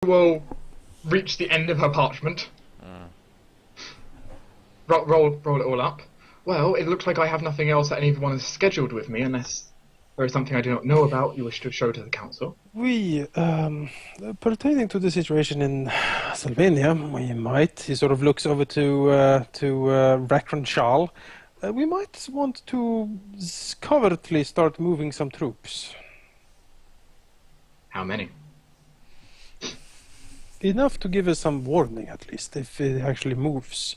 will reach the end of her parchment. Roll it all up. Well, it looks like I have nothing else that anyone has scheduled with me, unless there is something I do not know about you wish to show to the council. We, pertaining to the situation in Slovenia, we might. He sort of looks over to Rakron Shal. We might want to covertly start moving some troops. How many? Enough to give us some warning, at least, if it actually moves.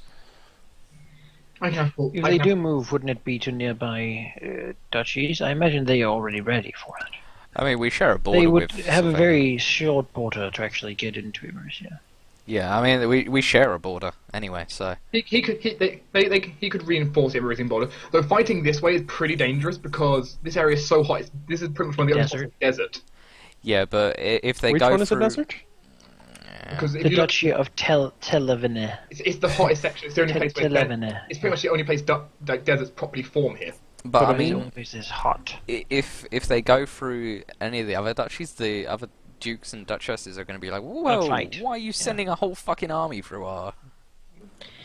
If they do move, wouldn't it be to nearby duchies? I imagine they are already ready for it. I mean, we share a border. They would with have a Slovenia. very short border to actually get into Eurasia. Yeah, I mean, we share a border anyway, so... He could reinforce everything border. Though fighting this way is pretty dangerous because this area is so hot. This is pretty much one of the only spots in the desert. Yeah, but if they Which go one is through... the desert? Because The Duchy of Televene. it's the hottest section. It's the only place where it's pretty much the only place deserts properly form here. But I The mean, only place is hot. if they go through any of the other duchies, the other dukes and duchesses are going to be like, whoa, fight. why are you sending a whole fucking army through our...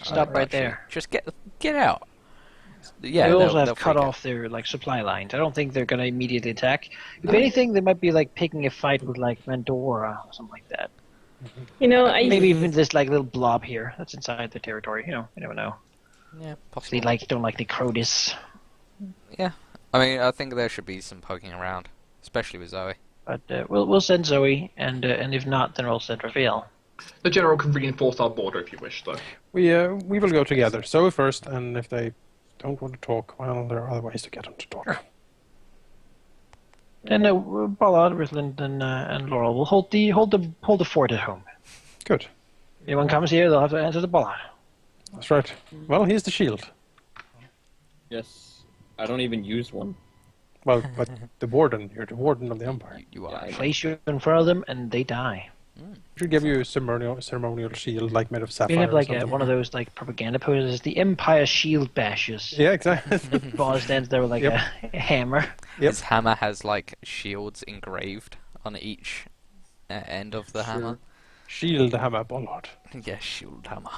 Stop right duchy? there. Just get out. Yeah, They also they'll have cut freak out. off their supply lines. I don't think they're going to immediately attack. If anything, they might be picking a fight with Mandora or something like that. Maybe even this little blob here that's inside the territory. You never know. Yeah, They possibly. don't like the Crodis. Yeah, I mean, I think there should be some poking around, especially with Zoe. But we'll send Zoe, and if not, then we'll send Raphael. The general can reinforce our border if you wish, though. We will go together. Zoe first, and if they don't want to talk, well, there are other ways to get them to talk. Then Ballard, Rithland, and Laurel will hold the fort at home. Good. Anyone comes here, they'll have to answer the Ballard. That's right. Well, here's the shield. Yes. I don't even use one. Well, but the warden. You're the warden of the Empire. You are. Place you in front of them, and they die. We should give you a ceremonial shield, made of sapphire. We have or something. one of those propaganda poses, the Empire Shield bashes. Yeah, exactly. Ball stands there with Yep. a hammer. Yep. His hammer has shields engraved on each end of the hammer. Shield hammer, Bollard. Yeah, shield hammer.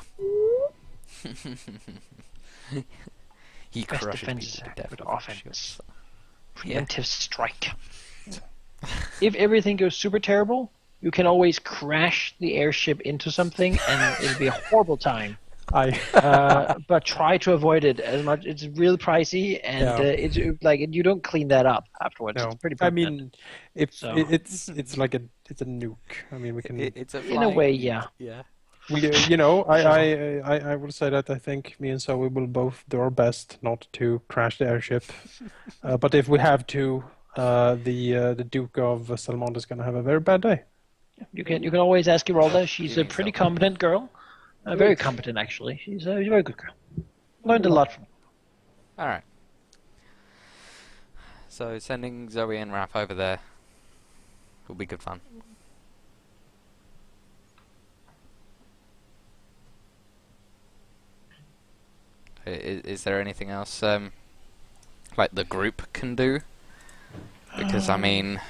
He Best crushes defense people to death with with offense. shields. Preemptive strike. If everything goes super terrible, you can always crash the airship into something, and it'll be a horrible time. But try to avoid it as much. It's really pricey, and it's you don't clean that up afterwards. No, It's pretty. I permanent. mean, if So- it's like it's a nuke. I mean, we can. It's a in a way, yeah. Yeah. I will say that I think me and Zoe will both do our best not to crash the airship. But if we have to, the Duke of Salmond is going to have a very bad day. You can always ask Iralda. She's a think pretty so? competent girl. Very competent, actually. She's a very good girl. Learned a lot from her. Alright. So sending Zoe and Raph over there will be good fun. Is there anything else the group can do? Because I mean,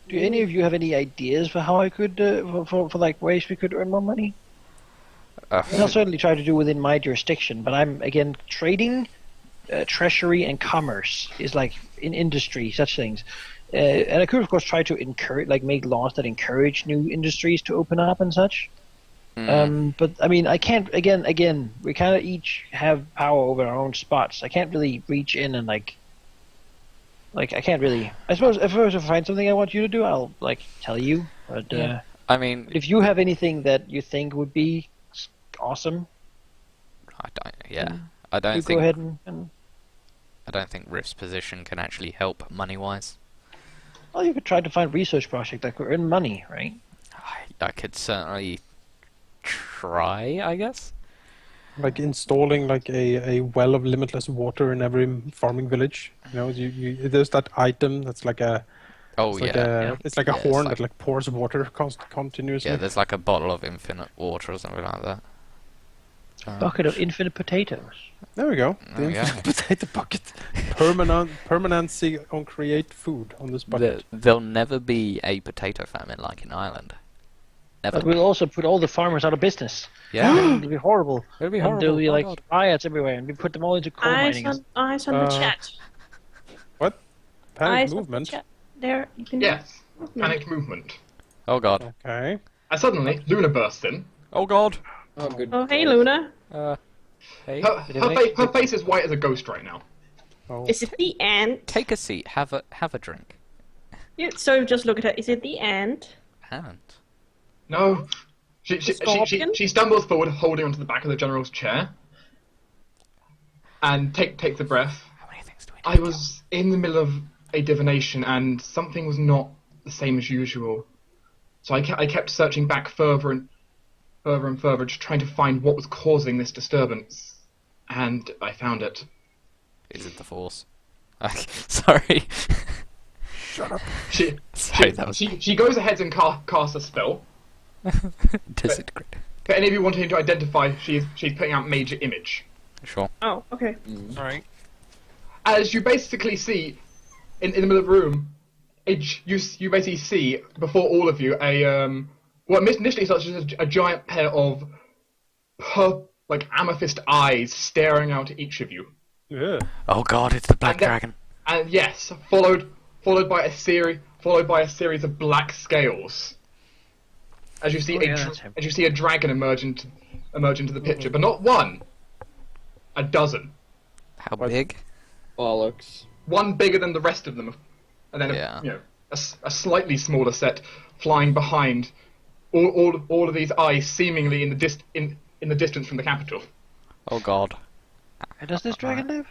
Do any of you have any ideas for how I could, for ways we could earn more money? And I'll certainly try to do within my jurisdiction, but I'm, again, trading, treasury, and commerce is in industry, such things. And I could, of course, try to encourage, make laws that encourage new industries to open up and such. But, I mean, I can't, again, we kind of each have power over our own spots. I can't really reach in and, I can't really, I suppose, if I find something I want you to do, I'll, tell you. But, I mean, if you have anything that you think would be awesome, I don't you think go ahead and I don't think Rift's position can actually help money-wise. well, you could try to find research project that could earn money, right? I could certainly try, I guess. Like installing a well of limitless water in every farming village. There's that item that's like a. Oh yeah. It's like a Yeah, horn it's that pours water continuously. Yeah, there's a bottle of infinite water or something like that. Bucket of infinite potatoes. There we go. The There we go. infinite potato bucket. Permanency on create food on this bucket. There'll never be a potato famine like in Ireland. Never. But we'll also put all the farmers out of business. Yeah. It'll be horrible. It'll be And horrible. there'll be Oh, like God. riots everywhere, and we put them all into coal mining. Eyes on the chat. What? Panic Eyes on the movement? chat. There, you can. Yes. Movement. Panic movement. Oh god. Okay. And suddenly, Luna bursts in. Oh god. Oh, good. Oh, hey, Luna. Hey. Her face is white as a ghost right now. Oh. Is it the ant? Take a seat. Have a drink. So just look at her. Is it the ant? And No. Scorpion? She stumbles forward, holding onto the back of the general's chair. And takes a breath. how many things do we I was in the middle of a divination, and something was not the same as usual. So I kept searching back further and further, just trying to find what was causing this disturbance. And I found it. Is it the Force? Sorry. Shut up. She goes ahead and casts a spell. Disintegrate. For any of you wanting to identify, she's putting out Major Image. Sure. Oh, okay. Alright. As you basically see, in the middle of the room, you basically see, before all of you, what initially starts as a giant pair of amethyst eyes staring out at each of you. Yeah. Oh god, it's the black dragon. And yes, followed by a series of black scales. As you see as you see a dragon emerge into the picture, but not one, a dozen. How big? Bollocks. One bigger than the rest of them, and then a slightly smaller set flying behind. All of these eyes seemingly in the distance from the capital. Oh god. Where does this dragon live?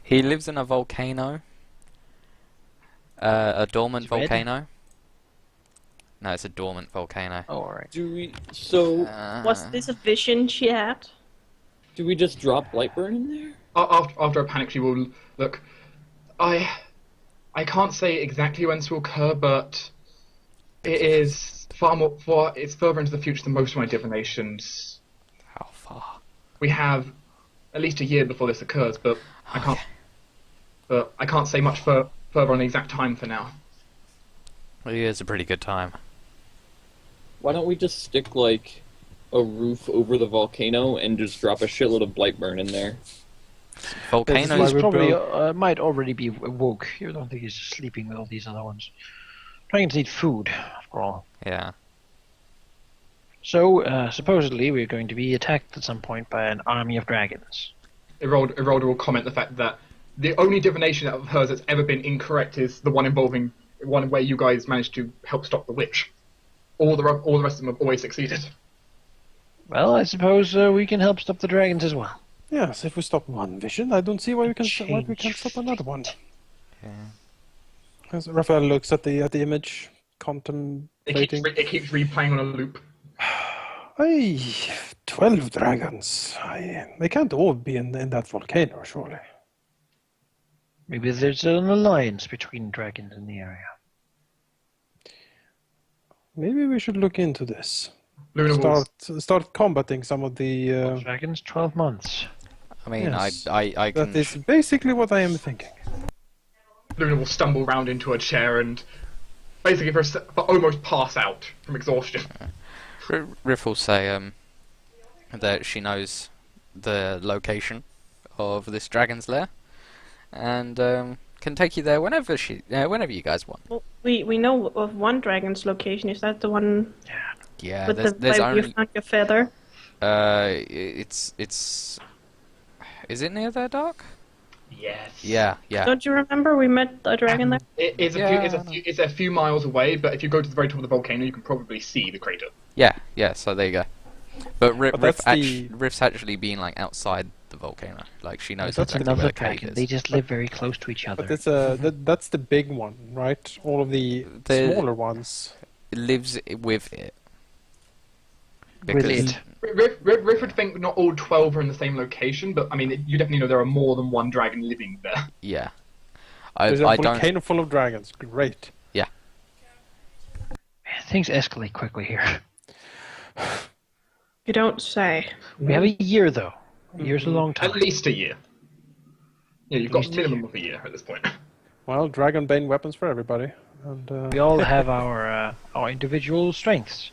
He lives in a volcano. A dormant It's red? volcano. No, it's a dormant volcano. Oh, alright. Was this a vision she had? Do we just drop Blightburn in there? After a panic, she will look. I can't say exactly when this will occur, but it is it's further into the future than most of my divinations. How far? We have at least a year before this occurs, but I can't say much further on the exact time for now. Well, yeah, it's a pretty good time. Why don't we just stick, like, a roof over the volcano and just drop a shitload of Blightburn in there? Volcanoes. He's probably might already be awoke. You don't think he's just sleeping with all these other ones. Dragons need food, after all. Yeah. So, supposedly we're going to be attacked at some point by an army of dragons. Irolda will comment the fact that the only divination of hers that's ever been incorrect is the one where you guys managed to help stop the witch. All the rest of them have always succeeded. Well, I suppose we can help stop the dragons as well. Yes, if we stop one vision, I don't see why we can't stop another one. Yeah. As Raphael looks at the image, contemplating. It keeps replaying on a loop. 12 dragons. They can't all be in that volcano, surely. Maybe there's an alliance between dragons in the area. Maybe we should look into this. Luna will Start combating some of the. Dragons, 12 months. I mean, Yes. I can. That is basically what I am thinking. Luna will stumble round into a chair and basically for almost pass out from exhaustion. Riff will say that she knows the location of this dragon's lair, and can take you there whenever you guys want. Well, we know of one dragon's location. Is that the one Yeah, with there's you only. found your feather? It's. Is it near there, Doc? Yes. Yeah. Don't you remember we met a dragon there? It's a few miles away, but if you go to the very top of the volcano, you can probably see the crater. Yeah. So there you go. But that's Riff's actually been like outside the volcano. Like she knows That's exactly where another the cave dragon. is. They just live very close to each other. But it's that's the big one, right? All of the smaller ones. It lives with it. With it. Riff would think not all 12 are in the same location, but I mean, you definitely know there are more than one dragon living there. Yeah. There's a I volcano don't. full of dragons. Great. Yeah. Things escalate quickly here. You don't say. We have a year, though. A year's a long time. At least a year. Yeah, you've got least a a minimum of a year at this point. Well, dragon bane weapons for everybody. And We all have our individual strengths.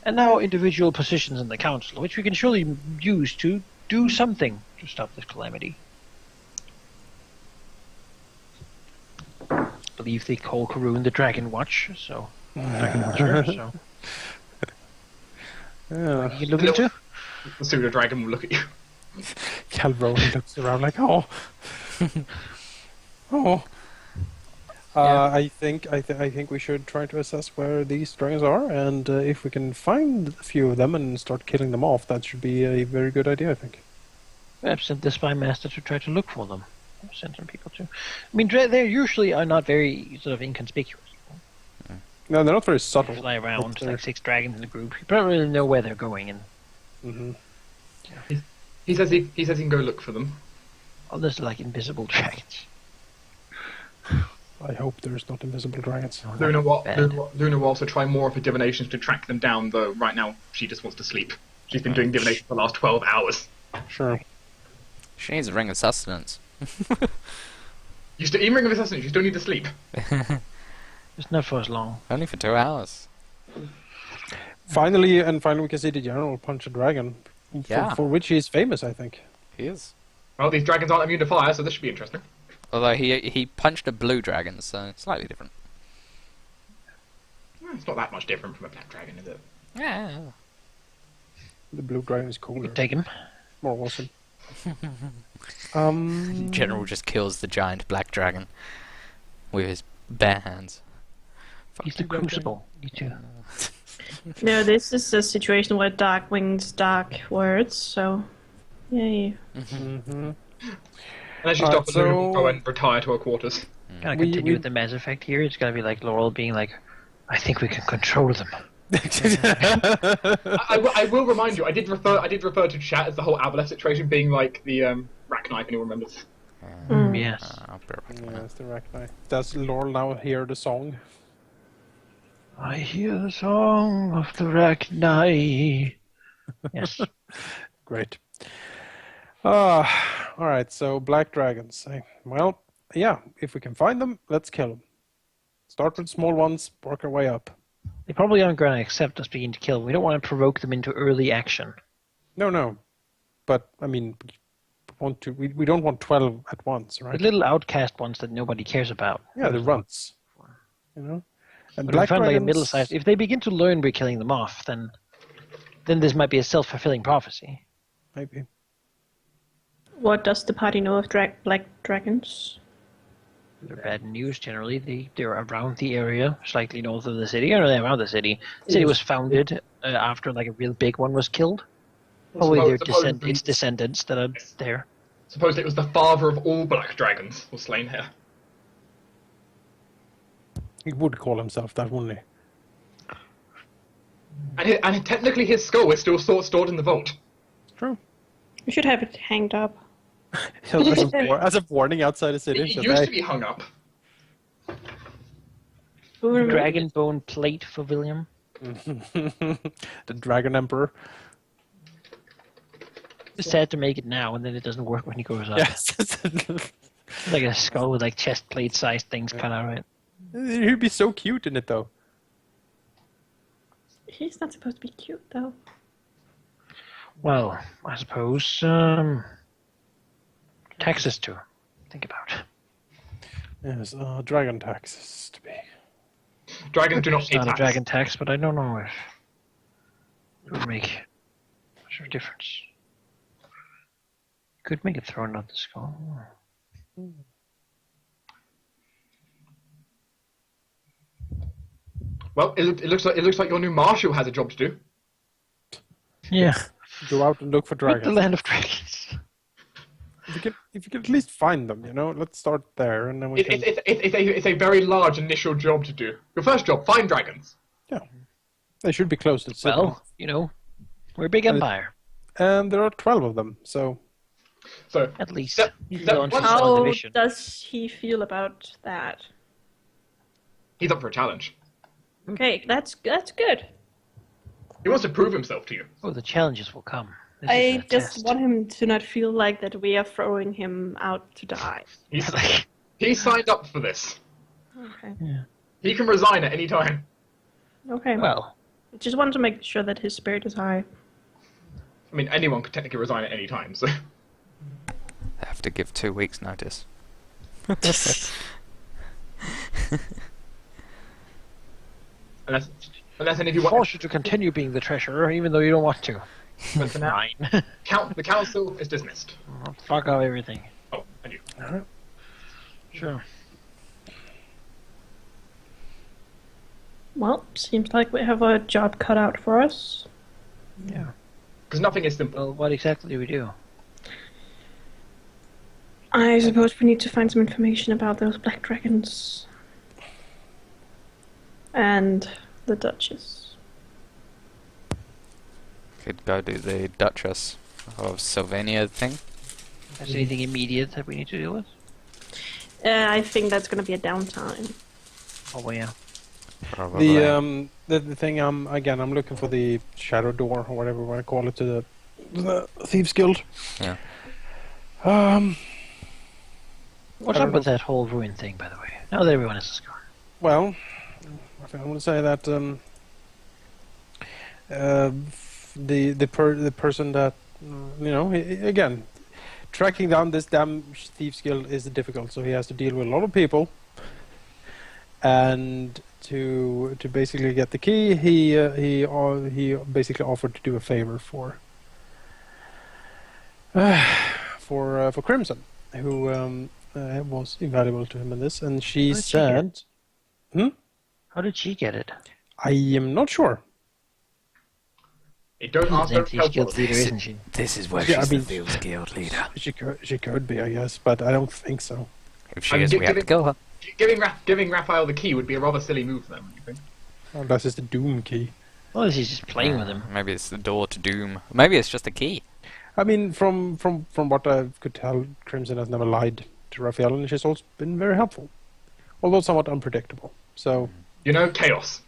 And now individual positions in the council, which we can surely use to do something to stop this calamity. I believe they call Karun the Dragon Watch, so... Dragon Watcher, so... Yeah. You can look into? The pseudo dragon will look at you. Calvron looks around like, oh. Oh. Yeah. I think we should try to assess where these dragons are, and if we can find a few of them and start killing them off, that should be a very good idea, I think. I've sent the spy master to try to look for them. I've sent some people to. I mean, they usually are not very sort of inconspicuous. No, they're not very They subtle. fly around but they're- like 6 dragons in a group. You don't really know where they're going, and Mhm. He says he can go look for them. others are like invisible dragons. I hope there's not invisible dragons. Luna will Bad. also try more of her divinations to track them down, though right now she just wants to sleep. She's been doing divination for the last 12 hours. Sure. She needs a ring of sustenance. Even ring of assassination, you still need to sleep. It's not for as long. Only for 2 hours. Finally we can see the general punch a dragon, Yeah. for which he is famous, I think. He is. Well, these dragons aren't immune to fire, so this should be interesting. Although he punched a blue dragon, so slightly different. It's not that much different from a black dragon, is it? Yeah. The blue dragon is cooler, Take him. more awesome. General just kills the giant black dragon with his bare hands. He's the crucible. You too. No, this is a situation where dark wings, dark words, so... Yay. Mm-hmm. Unless you Alright, stop Luna will so- go and retire to her quarters. Gonna We- continue we- with the Mass Effect here. It's gonna be like Laurel being like, I think we can control them. I will remind you, I did refer to chat as the whole Avaleth situation being like the rack knife, anyone remembers? Yes. I'll be right back. Yes, the Arachnite. Does Laurel now hear the song? I hear the song of the Rachni. Yes. Great. Alright, so black dragons. Well, yeah, if we can find them, let's kill them. Start with small ones, work our way up. They probably aren't going to accept us being to kill. We don't want to provoke them into early action. No. But, I mean, we don't want 12 at once, right? The little outcast ones that nobody cares about. Yeah, the runts. You know? And But if we find like a middle-sized... If they begin to learn we're killing them off, then this might be a self-fulfilling prophecy. Maybe. What does the party know of black dragons? They're bad news generally. They're around the area, slightly north of the city. Or they're around the city. The city was founded after like a real big one was killed. Probably its descendants that are there. Supposedly it was the father of all black dragons was slain here. He would call himself that, wouldn't he? And technically his skull is still stored in the vault. True. We should have it hanged up. as a warning outside the city. It so used they- to be hung up. Dragon bone plate for William. the Dragon Emperor. It's sad to make it now, and then it doesn't work when he grows up. Yes. It's like a skull with like chest plate sized things cut out of it. He'd be so cute in it, though. He's not supposed to be cute, though. Well, I suppose taxes to think about. Yes, dragon taxes to be. Dragons do not It's pay not a tax. dragon tax, but I don't know if it would make much of a difference. Could make it thrown out the skull. Well, it looks like your new marshal has a job to do. Yeah, Go out and look for the dragons. land of dragons. If you can at least find them, let's start there, and then we can. It's a very large initial job to do. Your first job, find dragons. Yeah, they should be close to the city. Well, we're a big empire. And there are 12 of them, so So At least. Step- You step launch one- one How division. does he feel about that? he's up for a challenge. Okay, that's good. He wants to prove himself to you. Oh, the challenges will come. This is I a just test. want him to not feel like that we are throwing him out to die. He signed up for this. Okay. He can resign at any time. Okay. Well, Just want to make sure that his spirit is high. I mean, anyone could technically resign at any time, so... They have to give 2 weeks' notice. Unless any of you want... Force you to continue being the treasurer, even though you don't want to. But for now, Fine. the council is dismissed. Fuck off everything. Oh, and you. Alright. Sure. Well, seems like we have a job cut out for us. Yeah. Because nothing is simple. Well, what exactly do we do? I suppose we need to find some information about those black dragons. And the Duchess. Could go do the Duchess of Sylvania thing. Is there anything immediate that we need to deal with? I think that's going to be a downtime. Oh, well, yeah. Probably. The thing I'm looking for the shadow door or whatever we want to call it to the Thieves Guild. Yeah. What's up with that whole ruin thing, by the way? Now that everyone has a scar. Well, I want to say that the person that again, tracking down this damn Thieves Guild is difficult. So he has to deal with a lot of people, and to basically get the key, he basically offered to do a favor for Crimson, who was invaluable to him in this, and she said, How did she get it? I am not sure. Don't ask, don't tell. Guild leader, isn't she? This is where Yeah, she's I mean, the Thieves Guild leader. She could be, I guess, but I don't think so. If she is, we have to kill her. Giving Raphael the key would be a rather silly move for them, you think? Unless it's the Doom key. Well, she's just playing with him. Maybe it's the door to doom. Maybe it's just a key. I mean, from what I could tell, Crimson has never lied to Raphael, and she's also been very helpful, although somewhat unpredictable. So, chaos.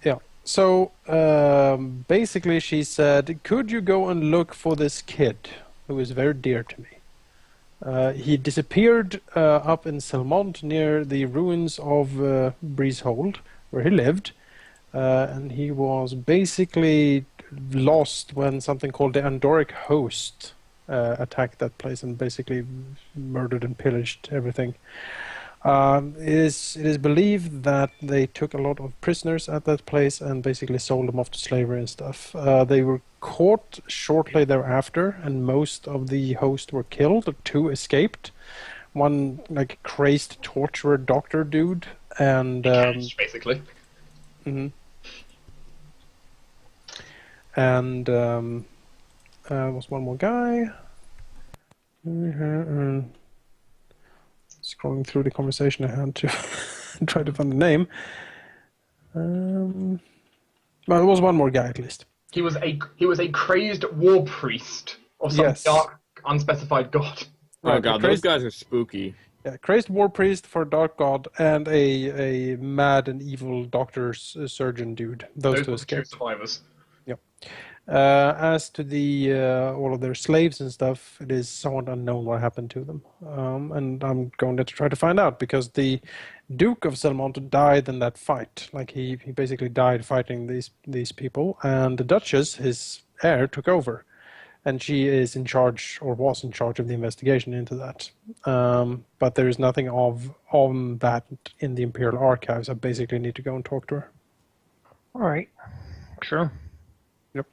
yeah. So basically, she said, "Could you go and look for this kid who is very dear to me? He disappeared up in Selmont near the ruins of Breezehold, where he lived, and he was basically lost when something called the Andoric Host attacked that place and basically murdered and pillaged everything. It is believed that they took a lot of prisoners at that place and basically sold them off to slavery and stuff. They were caught shortly thereafter, and most of the host were killed. 2 escaped. One crazed torturer doctor dude, and Basically. Mm-hmm. And was one more guy. Scrolling through the conversation, I had to try to find the name. Well, there was one more guy at least. He was a crazed war priest of some dark, unspecified god. Oh god, those guys are spooky. Yeah, crazed war priest for a dark god and a mad and evil doctor surgeon dude. Those 2 escaped. Survivors. Yep. As to the all of their slaves and stuff, it is somewhat unknown what happened to them, and I'm going to try to find out because the Duke of Selmont died in that fight. He basically died fighting these people, and the Duchess, his heir, took over, and she is in charge or was in charge of the investigation into that. But there is nothing on that in the Imperial Archives. I basically need to go and talk to her. All right. Sure. Yep.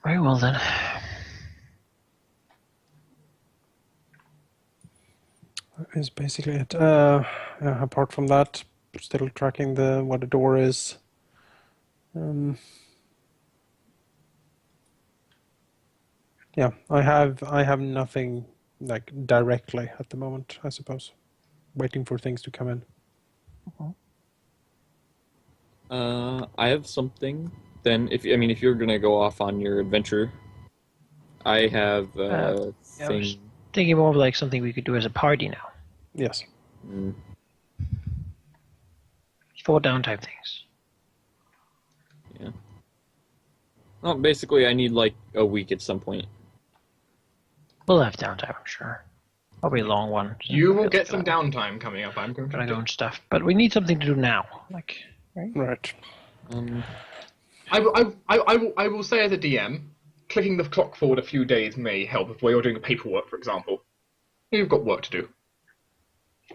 Very well then. That is basically it. Apart from that, still tracking what the door is. Yeah, I have nothing directly at the moment, I suppose. Waiting for things to come in. I have something. Then, if you're gonna go off on your adventure, I have I thing. was thinking more of something we could do as a party now. Yes. 4 downtime things. Yeah. Well, basically, I need a week at some point. We'll have downtime, I'm sure. Probably a long one. You will get some downtime coming up. I'm going to go and stuff, but we need something to do now. Like, right? Right. I will say as a DM, clicking the clock forward a few days may help if you're doing the paperwork, for example. You've got work to do.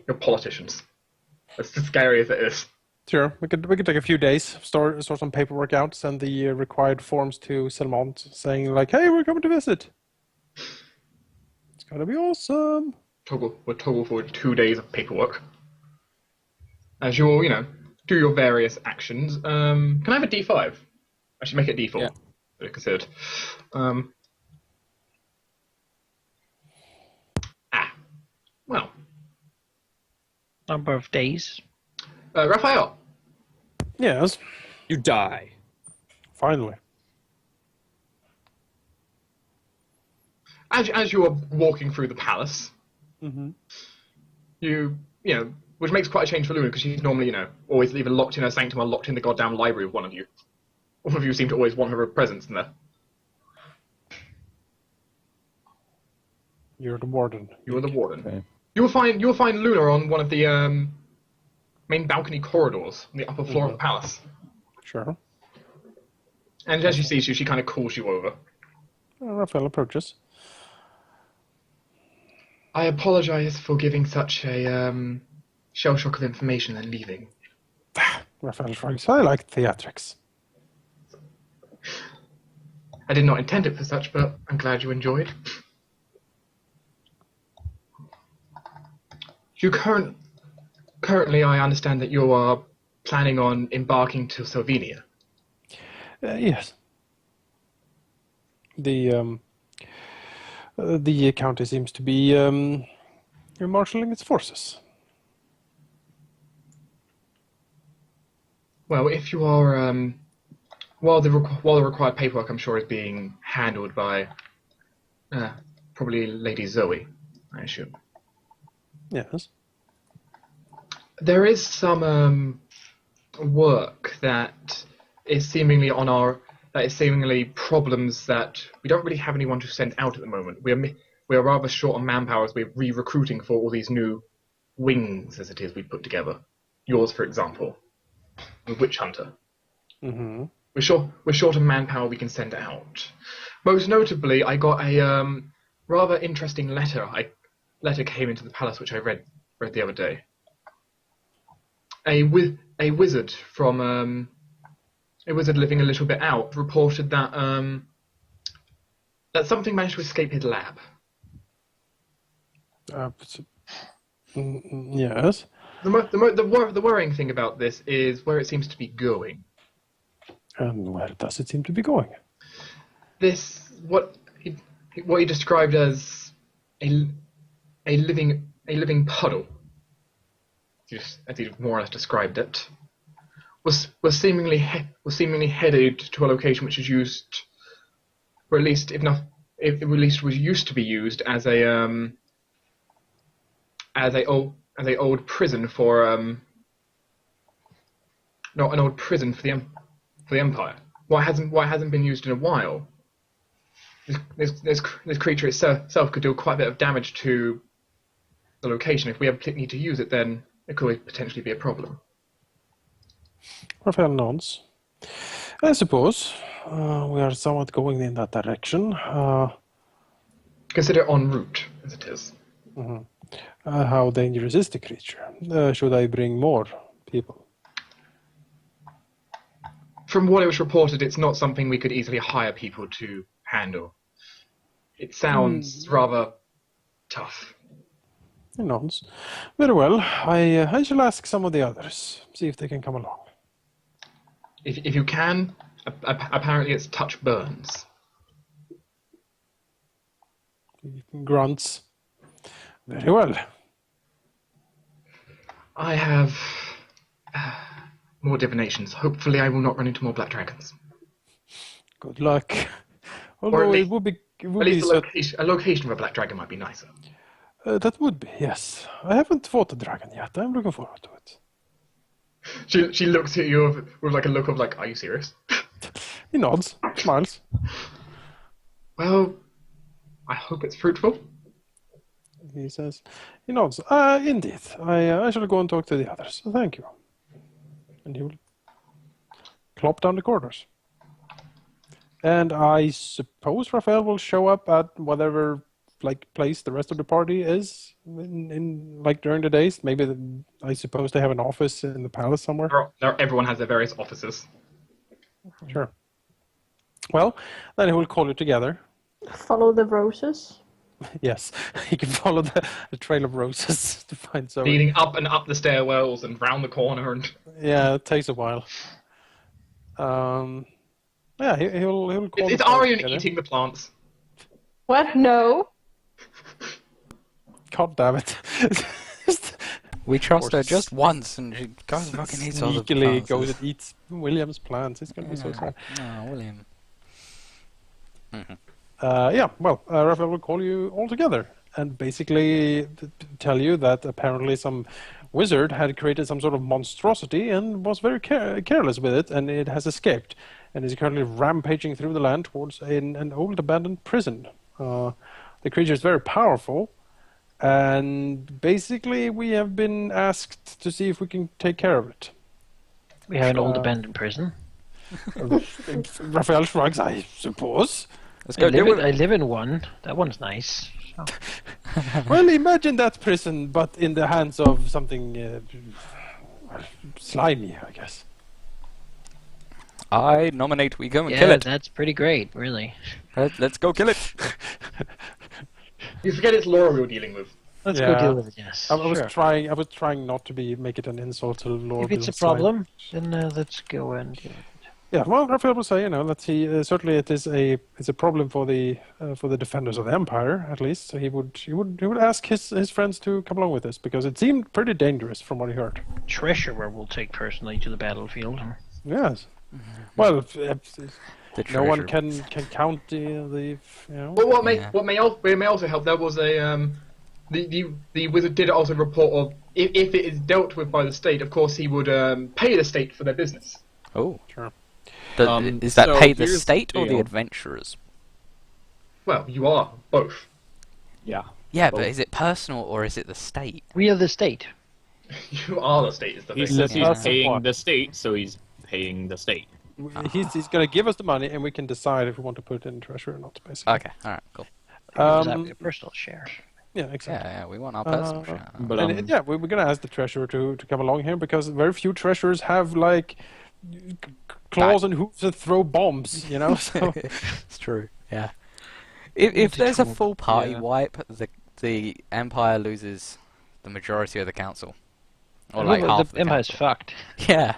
You're politicians. As scary as it is. Sure, we could take a few days, sort some paperwork out, send the required forms to Selmont, saying like, "Hey, we're coming to visit." It's gonna be awesome. We'll toggle forward 2 days of paperwork. As you all, do your various actions. Can I have a D5? I should make it D4. Yeah. Considered. Well. Number of days. Raphael. Yes. You die. Finally. As you are walking through the palace, you which makes quite a change for Luna because she's normally, always either locked in her sanctum or locked in the goddamn library with one of you. All of you seem to always want her presence in there. You're the warden. You are the warden. Okay. You will find Luna on one of the main balcony corridors on the upper floor of the palace. Sure. And as she sees you, she kind of calls you over. Raphael approaches. I apologize for giving such a shell shock of information and leaving. Raphael shrugs. I like theatrics. I did not intend it for such, but I'm glad you enjoyed. Currently, I understand that you are planning on embarking to Slovenia. Yes. The county seems to be marshalling its forces. Well, if you are, while the required paperwork, I'm sure, is being handled by probably Lady Zoe, I assume. Yes. There is some work that is seemingly problems that we don't really have anyone to send out at the moment. We are rather short on manpower as we're re-recruiting for all these new wings, as it is, we put together. Yours, for example, the Witch Hunter. Mm-hmm. We're short on manpower we can send out. Most notably, I got a rather interesting letter. Letter came into the palace which I read the other day. A wizard from a wizard living a little bit out reported that that something managed to escape his lab. Yes. The worrying thing about this is where it seems to be going. And where does it seem to be going? What he described as a living puddle, as he more or less described it, was seemingly headed to a location which is used, or at least was used to be used as a old prison for not an old prison for the Empire. Why hasn't been used in a while? This creature itself could do quite a bit of damage to the location. If we ever need to use it, then it could potentially be a problem. Raphael nods. I suppose we are somewhat going in that direction. Consider en route, as it is. Mm-hmm. How dangerous is the creature? Should I bring more people? From what it was reported, it's not something we could easily hire people to handle. It sounds rather tough. He nods. Very well. I shall ask some of the others, see if they can come along. If you can, apparently its touch burns. He grunts. Very well. I have more divinations. Hopefully I will not run into more black dragons. Good luck. Or Although at least, it would be a location for a black dragon might be nicer. That would be, yes. I haven't fought a dragon yet. I'm looking forward to it. She looks at you with like a look of like, are you serious? He nods, smiles. Well, I hope it's fruitful. he says. He nods. Indeed. I shall go and talk to the others. So thank you. And he will clop down the corridors. And I suppose Raphael will show up at whatever place the rest of the party is in during the days. Maybe I suppose they have an office in the palace somewhere. Everyone has their various offices. Sure. Well, then he will call you together. Follow the roses. Yes, he can follow the trail of roses to find Zoe. Leading up and up the stairwells and round the corner and. Yeah, it takes a while. Yeah, he'll call. It's Arian eating the plants. What? No. God damn it! We trust her just once, and she goes and fucking eats all the sneakily plants. goes and eats William's plants. It's gonna be so sad. Oh, William. Yeah, well, Raphael will call you all together and basically tell you that apparently some wizard had created some sort of monstrosity and was very careless with it, and it has escaped and is currently rampaging through the land towards an old abandoned prison. The creature is very powerful, and basically we have been asked to see if we can take care of it. We have an old abandoned prison. Raphael shrugs, I suppose. Let's go I live in one. That one's nice. So. Well, imagine that prison, but in the hands of something slimy, I guess. I nominate we go and kill it. That's pretty great, really. Let's go kill it. You forget it's Laura we were dealing with. Let's go deal with it. Yes. I was trying not to make it an insult to Lord. If it's a problem, then let's go and deal with it. Yeah, well, Raphael will say, let's see. Certainly, it's a problem for the defenders of the Empire, at least. So he would ask his friends to come along with us because it seemed pretty dangerous from what he heard. Treasurer will take personally to the battlefield. Yes. Well, no one can treasure. count the. Well, what may also help. There was a the wizard did also report of if it is dealt with by the state. Of course, he would pay the state for their business. Oh, Sure. Is that so pay the here's state the or the deal. adventurers? Well, you are both. Yeah. Yeah, Both. but is it personal or is it the state? We are the state. You are the state. Is the He thing. says Yeah. he's paying the state, so he's paying the state. He's going to give us the money, and we can decide if we want to put it in treasure or not. Basically. Okay, alright, cool. Because that would be a personal share. Yeah, exactly. Yeah, we want our personal share. But And yeah, we're going to ask the treasurer to come along here because very few treasurers have claws and hooves that throw bombs. So It's true, yeah. If there's a full party Yeah. wipe, the Empire loses the majority of the council. Or Well, half the the Empire's council. fucked. Yeah.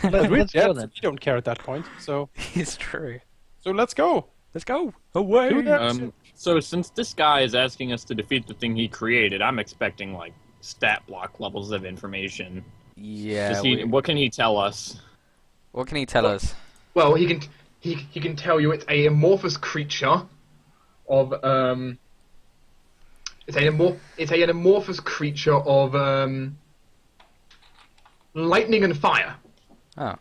Let's go then. we don't care at that point. So It's true. let's go. Let's go. Away! Do that. So since this guy is asking us to defeat the thing he created, I'm expecting stat block levels of information. Yeah. What can he tell us? What can he tell us? Well, he can tell you it's a amorphous creature of it's an amorphous creature of lightning and fire. Oh.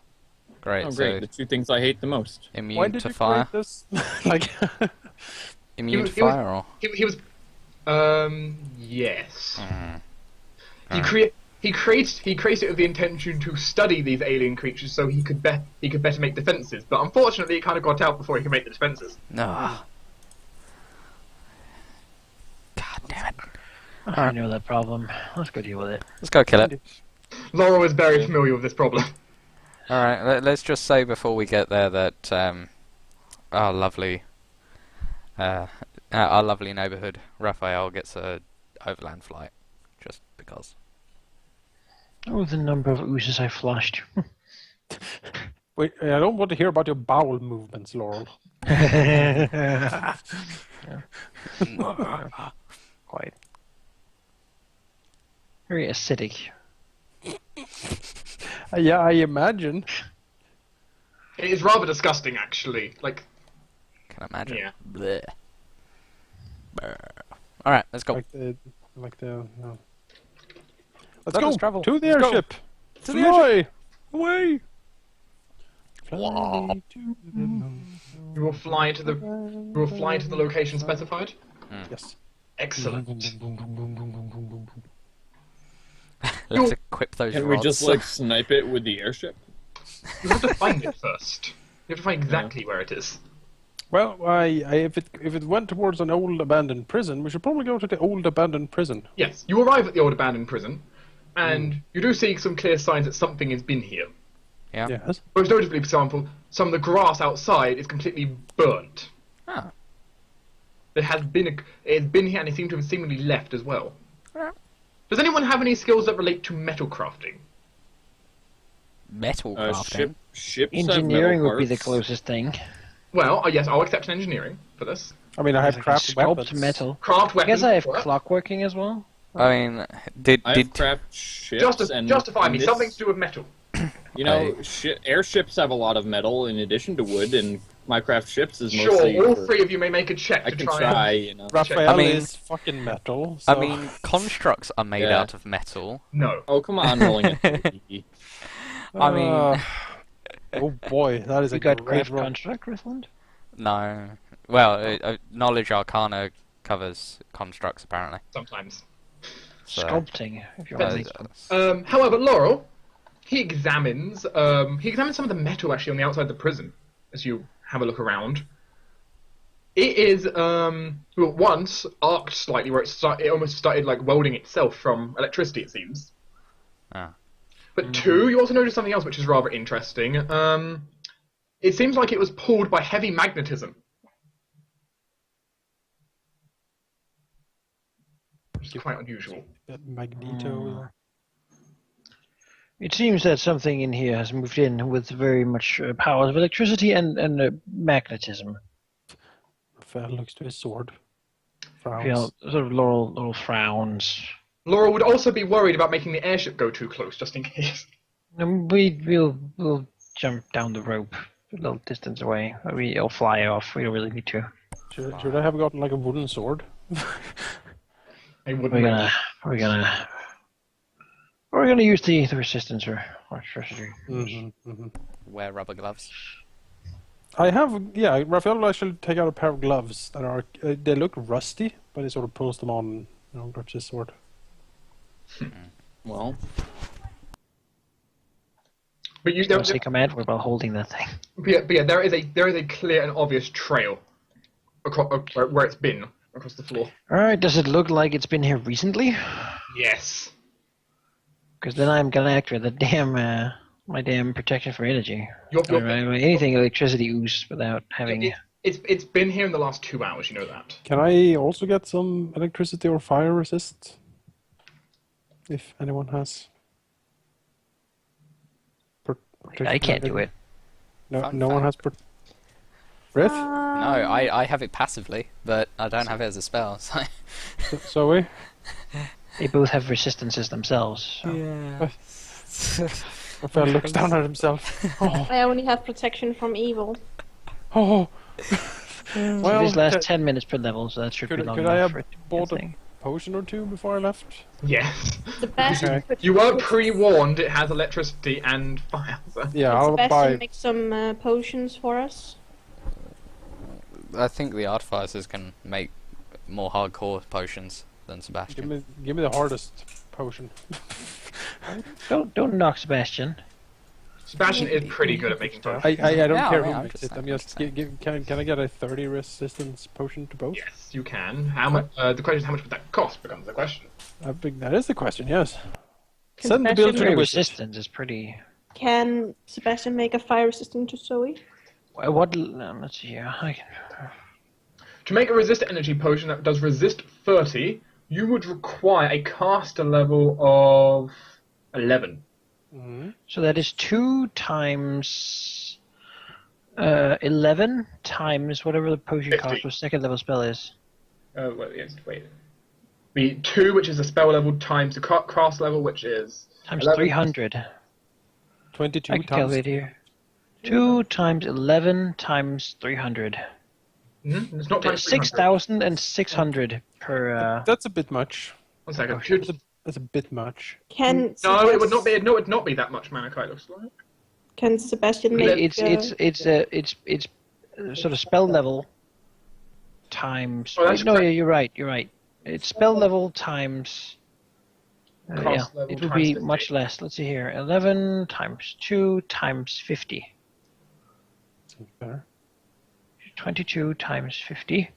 Great. Oh, So great! The two things I hate the most. Why immune did to you fire. create this? Immune to he was- fire or He was yes. Alright. He created it with the intention to study these alien creatures so he could better make defenses. But unfortunately, it kind of got out before he could make the defenses. No. God damn it. I know that problem. Let's go deal with it. Let's go kill it. Laura is very familiar with this problem. Alright, let's just say before we get there that our lovely neighbourhood, Raphael, gets a overland flight. Just because. Oh, the number of oozes I flushed. Wait, I don't want to hear about your bowel movements, Laurel. Quite. Very acidic. Yeah, I imagine. It is rather disgusting, actually. Can I imagine? Yeah. Blech. Alright, let's go. No. Let us travel. To the Let's go. airship. To the Fly. Away! Fly to the moon. You will fly to the location specified. Yes. Excellent. Let's equip those Can we rods. just like snipe it with the airship? You have to find it first. You have to find exactly where it is. Well, if it went towards an old abandoned prison, we should probably go to the old abandoned prison. Yes, you arrive at the old abandoned prison, and you do see some clear signs that something has been here. Yeah. Yes. Most notably, for example, some of the grass outside is completely burnt. Ah. It has been here, and it seems to have seemingly left as well. Yeah. Does anyone have any skills that relate to metal crafting? Metal crafting. Ships Engineering have metal would be the parts. closest thing. Well, yes, I'll accept an engineering for this. I mean, I have If craft sculpt weapons. metal. Craft I weapons. guess I have work. clockworking as well. I mean, did I have craft ships and Justify me. this- Something to do with metal. You know, airships have a lot of metal in addition to wood, and my craft ships is Sure, mostly. all for- three of you may make a check I to can try. try, you know. Raphael I mean- is fucking metal. So. I mean, constructs are made Yeah. out of metal. No. Oh come on, rolling it. I mean, oh boy, that is You a got great craft roll. construct, Rithland? no. Well, knowledge arcana covers constructs apparently. Sometimes. So, Sculpting, if you Depends. want. However, Laurel, he examines some of the metal actually on the outside of the prison as you have a look around. It is once arced slightly, where it almost started like welding itself from electricity. It seems. Ah. But two, you also notice something else which is rather interesting. It seems like it was pulled by heavy magnetism. Which is quite unusual. Magneto. It seems that something in here has moved in with very much powers of electricity and magnetism. Raphael looks to his sword. You know, sort of Laurel frowns. Laura would also be worried about making the airship go too close, just in case. And we'll jump down the rope a little distance away. We'll fly off. We don't really need to. Should I have gotten like a wooden sword? I wouldn't. We're gonna use the resistance or strategy. wear rubber gloves. I have, yeah, Raphael will actually take out a pair of gloves that are, they look rusty, but he sort of pulls them on, grips his sword. Well, But you Don't don't. say command word while holding that thing. But yeah, there is a clear and obvious trail across where it's been across the floor. All right. Does it look like it's been here recently? Yes. Because then I'm gonna activate the damn my damn protection for energy. You're- Anything electricity ooze without having. It's been here in the last 2 hours. You know that. Can I also get some electricity or fire resist? If anyone has. I can't do it. No, Fun no one has. fact. Riff? No, I have it passively, but I don't have it as a spell. So. Zoe? They both have resistances themselves. So. Yeah. Raphael looks down at himself. Oh, I only have protection from evil. oh. So these last 10 minutes per level, so that should be long could I enough have for it to bought be a a thing. potion or two before I left? Yes. Sebastian, Okay. You were pre-warned. It has electricity and fire. So. Yeah, I'll Sebastian buy. make some potions for us. I think the artificers can make more hardcore potions than Sebastian. Give me the hardest potion. Don't knock Sebastian. Sebastian is pretty good at making potions. I don't Yeah, care yeah, who I'm makes just it. I'm saying, just can I get a 30 resistance potion to both? Yes, you can. How much? The question is how much would that cost becomes the question. I think that is the question. Yes. Can Send the bill to Sebastian the Very wizard. resistance is pretty. Can Sebastian make a fire resistant to Zoe? What? Let's see here. To make a resist energy potion that does resist 30, you would require a caster level of 11. So that is 2 times 11 times whatever the potion 50. cost for second level spell is. Wait. The 2, which is the spell level, times the cast level, which is Times 11. 300. 22 I can times. calculate here. 2 times 11 times 300. It's not times 300. 6,600 per. That's a bit much. 1 second. That's a bit much. Can No, it would not be. No, it would not be that much Manakite. Looks like. Can Sebastian make? It's sort of spell level times. Oh, that's no, correct. yeah, you're right. You're right. It's spell level times. Class level it will times be 50. much less. Let's see here. 11 times 2 times 50. Seems better. 22 times 50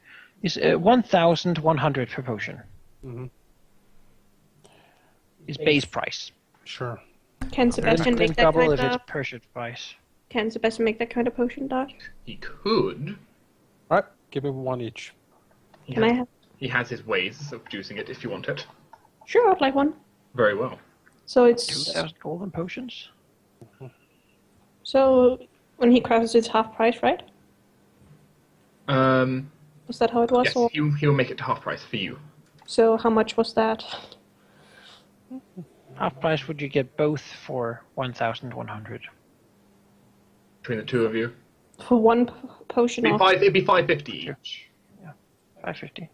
is 1,100 per potion. Mm-hmm. Is base price. Sure. Can Sebastian Then make that double kind if it's of? purchase price. Can Sebastian make that kind of potion, Doc? He could. All right, give me one each. Can I have? He has his ways of producing it if you want it. Sure, I'd like one. Very well. So it's 2,000 golden potions. so when he crafts it's half price, right? Um, Was that how it was? yes, Or... he'll make it to half price for you. So how much was that? Half price would you get both for 1,100. Between the two of you. For one potion of... It'd be 550 each. 550.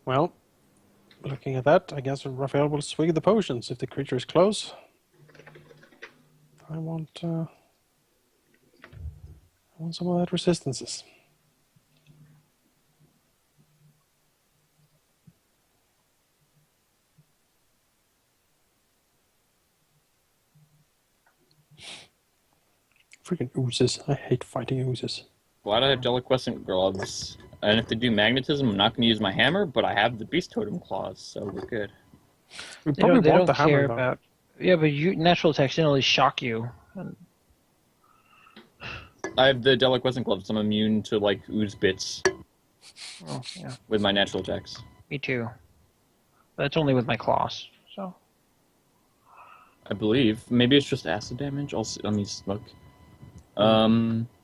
Well, looking at that, I guess Raphael will swig the potions if the creature is close. I want some of that resistances. Freaking oozes. I hate fighting oozes. Glad I have deliquescent gloves. And if they do magnetism, I'm not going to use my hammer, but I have the beast totem claws, so we're good. We They probably don't want the care hammer, though. about... Yeah, but natural attacks generally shock you. I have the deliquescent gloves. I'm immune to, like, ooze bits Oh, yeah. with my natural attacks. Me too. That's only with my claws, so... I believe. Maybe it's just acid damage. Let me look.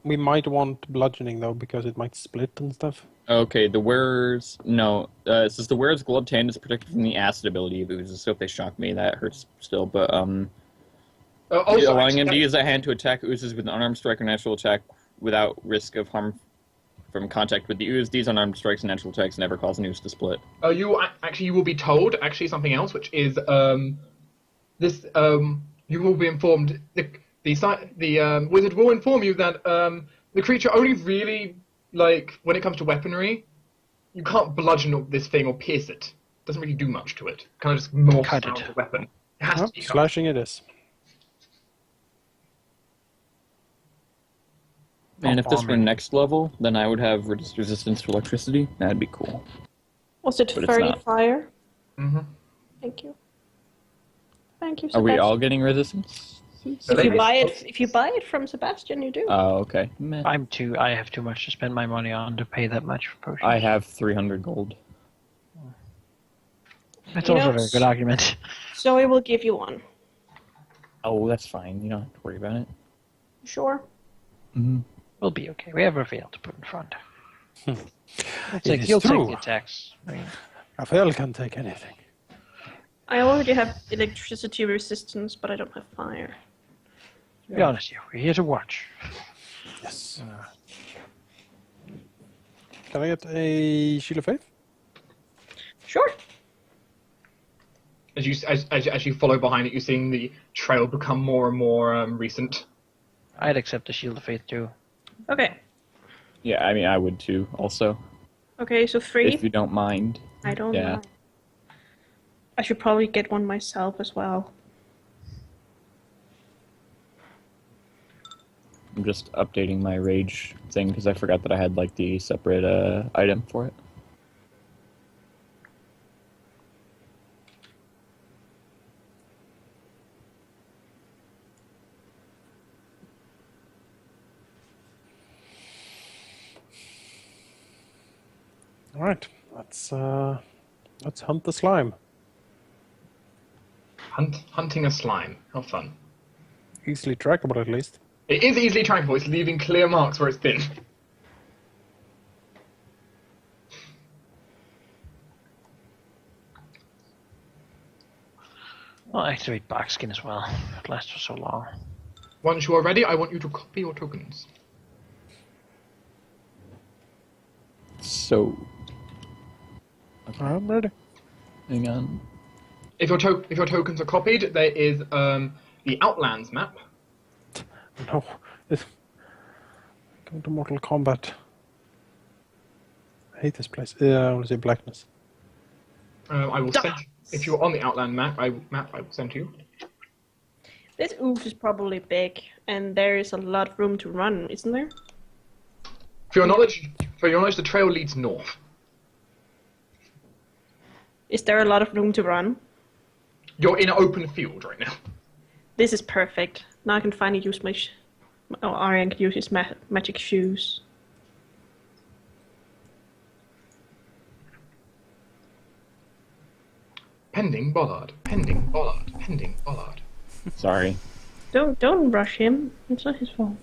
We might want bludgeoning, though, because it might split and stuff. Okay, the wearer's... No, it says the wearer's gloved hand is protected from the acid ability of oozes, so if they shock me, that hurts still, but, Also, allowing him to actually, use that hand to attack oozes with an unarmed strike or natural attack without risk of harm from contact with the ooze. These unarmed strikes and natural attacks never cause an ooze to split. you will be told something else, which is this. You will be informed. The wizard will inform you that the creature only really when it comes to weaponry, you can't bludgeon this thing or pierce it. It doesn't really do much to it. Kind of just morphs Cut out it. the weapon. It has Well, to be cut. slashing it is. And if this were Bombing. next level, then I would have resistance to electricity. That'd be cool. Was it But it's furry not. fire? Mm-hmm. Thank you. Thank you, Are we Sebastian. all getting resistance? If you buy it from Sebastian, you do. Oh, okay. Meh. I have too much to spend my money on to pay that much for potions. I have 300 gold. That's You also know, a very good argument. Zoe will give you one. Oh, that's fine. You don't have to worry about it. Sure. Mm-hmm. We'll be okay. We have Raphael to put in front. It is He'll true. take the attacks. I mean, Raphael can take anything. I already have electricity resistance, but I don't have fire. to be honest here, we're here to watch. Yes. Can I get a Shield of Faith? Sure. As you follow behind it, you're seeing the trail become more and more recent. I'd accept the Shield of Faith too. Okay. Yeah, I mean, I would too, also. Okay, so 3. If you don't mind. I don't yeah. know. I should probably get one myself as well. I'm just updating my rage thing because I forgot that I had, like, the separate item for it. All right. Let's hunt the slime. Hunting a slime. How fun. Easily trackable, at least. It is easily trackable. It's leaving clear marks where it's been. I'll activate Barkskin as well. It lasts for so long. Once you are ready, I want you to copy your tokens. So, I'm ready. hang on. If your tokens are copied, there is the Outlands map. No. Go to Mortal Kombat. hate this place. I want to say blackness. I will send. If you're on the Outland map, I will send to you. This ooze is probably big, and there is a lot of room to run, isn't there? For your knowledge, the trail leads north. Is there a lot of room to run? You're in an open field right now. This is perfect. Now I can finally use my... Aryan can use his magic shoes. Pending Bollard. Pending Bollard. Pending Bollard. Sorry. Don't rush him. It's not his fault.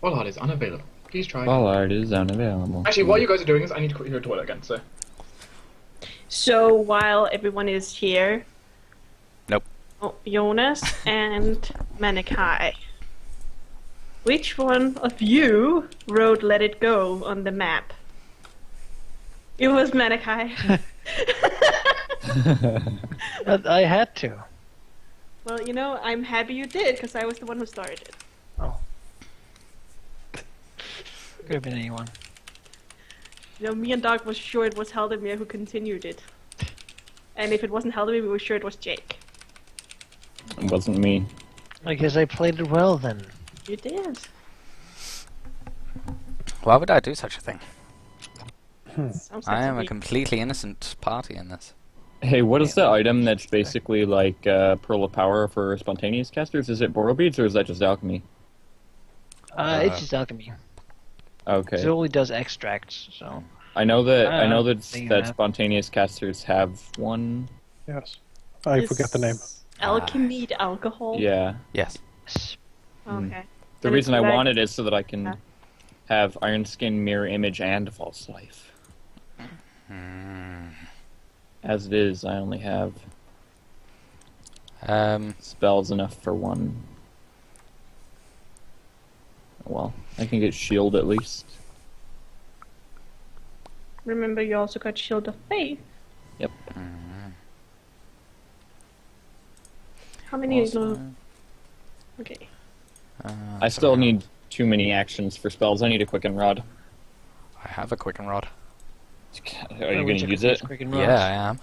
Bollard is unavailable. Please try. Bollard is unavailable. Actually, while you guys are doing this, I need to quickly go to the toilet again, so... So while everyone is here... Nope. Oh, Jonas and Manikai. Which one of you wrote Let It Go on the map? It was Manikai. But I had to. Well, you know, I'm happy you did, because I was the one who started it. Oh. Could have been anyone. You know, me and Doc was sure it was Halldamir who continued it. And if it wasn't Halldamir, we were sure it was Jake. It wasn't me. I guess I played it well then. You did. Why would I do such a thing? Sounds I like am a me. completely innocent party in this. Hey, what is the item that's basically like Pearl of Power for spontaneous casters? Is it Boral Beads or is that just alchemy? It's just alchemy. Okay. It only does extracts, so... I know that think that that- spontaneous casters have one. Yes. I forget the name. Alchemy alcohol? Yeah. Yes. Okay. The Then reason I it's want it is so that I can Yeah. have Iron Skin, Mirror Image, and False Life. As it is, I only have spells enough for one. Well, I can get Shield at least. Remember, you also got Shield of Faith. Yep. How many? Also, Okay. I still need too many actions for spells. I need a Quicken Rod. I have a Quicken Rod. Are you going to use it? Yeah, I am.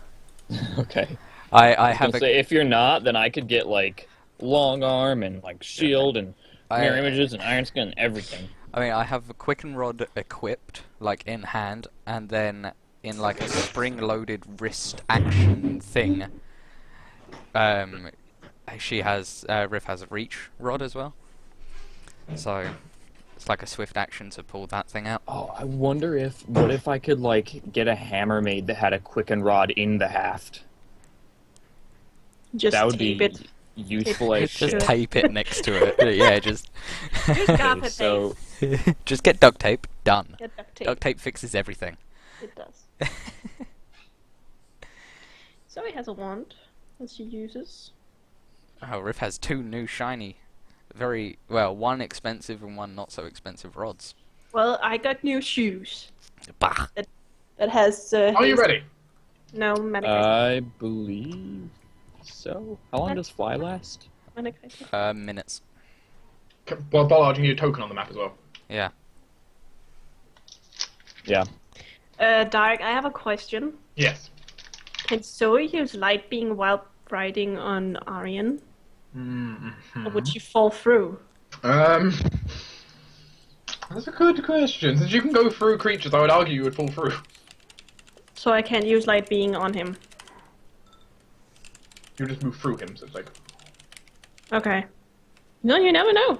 Okay. I have Gonna a... say, if you're not, then I could get like Long Arm and like Shield and Mirror Images and Iron Skin and everything. I mean, I have a Quicken Rod equipped, like, in hand, and then in, like, a spring-loaded wrist action thing. She has... Riff has a Reach Rod as well. So, it's like a swift action to pull that thing out. Oh, I wonder if... What if I could, like, get a hammer made that had a Quicken Rod in the haft? Just That would tape be it. useful as Just shit. tape it next to it. Yeah, just... Just gaffer tape. So, just get duct tape. Done. Get duct tape. Duct tape fixes everything. It does. Zoe has a wand that she uses. Oh, Riff has two new shiny, very... Well, one expensive and one not so expensive rods. Well, I got new shoes. Bah! That has. Are you ready? No, Manikai. I believe so. How long does Fly last? Manikai. Minutes. Well, Bollard, you need a token on the map as well. Yeah. Yeah. Dark, I have a question. Yes. Can Zoe use light being while riding on Aryan? Mm-hmm. Or would she fall through? That's a good question. Since you can go through creatures, I would argue you would fall through. So I can't use light being on him. You just move through him, so it's like... Okay. No, you never know.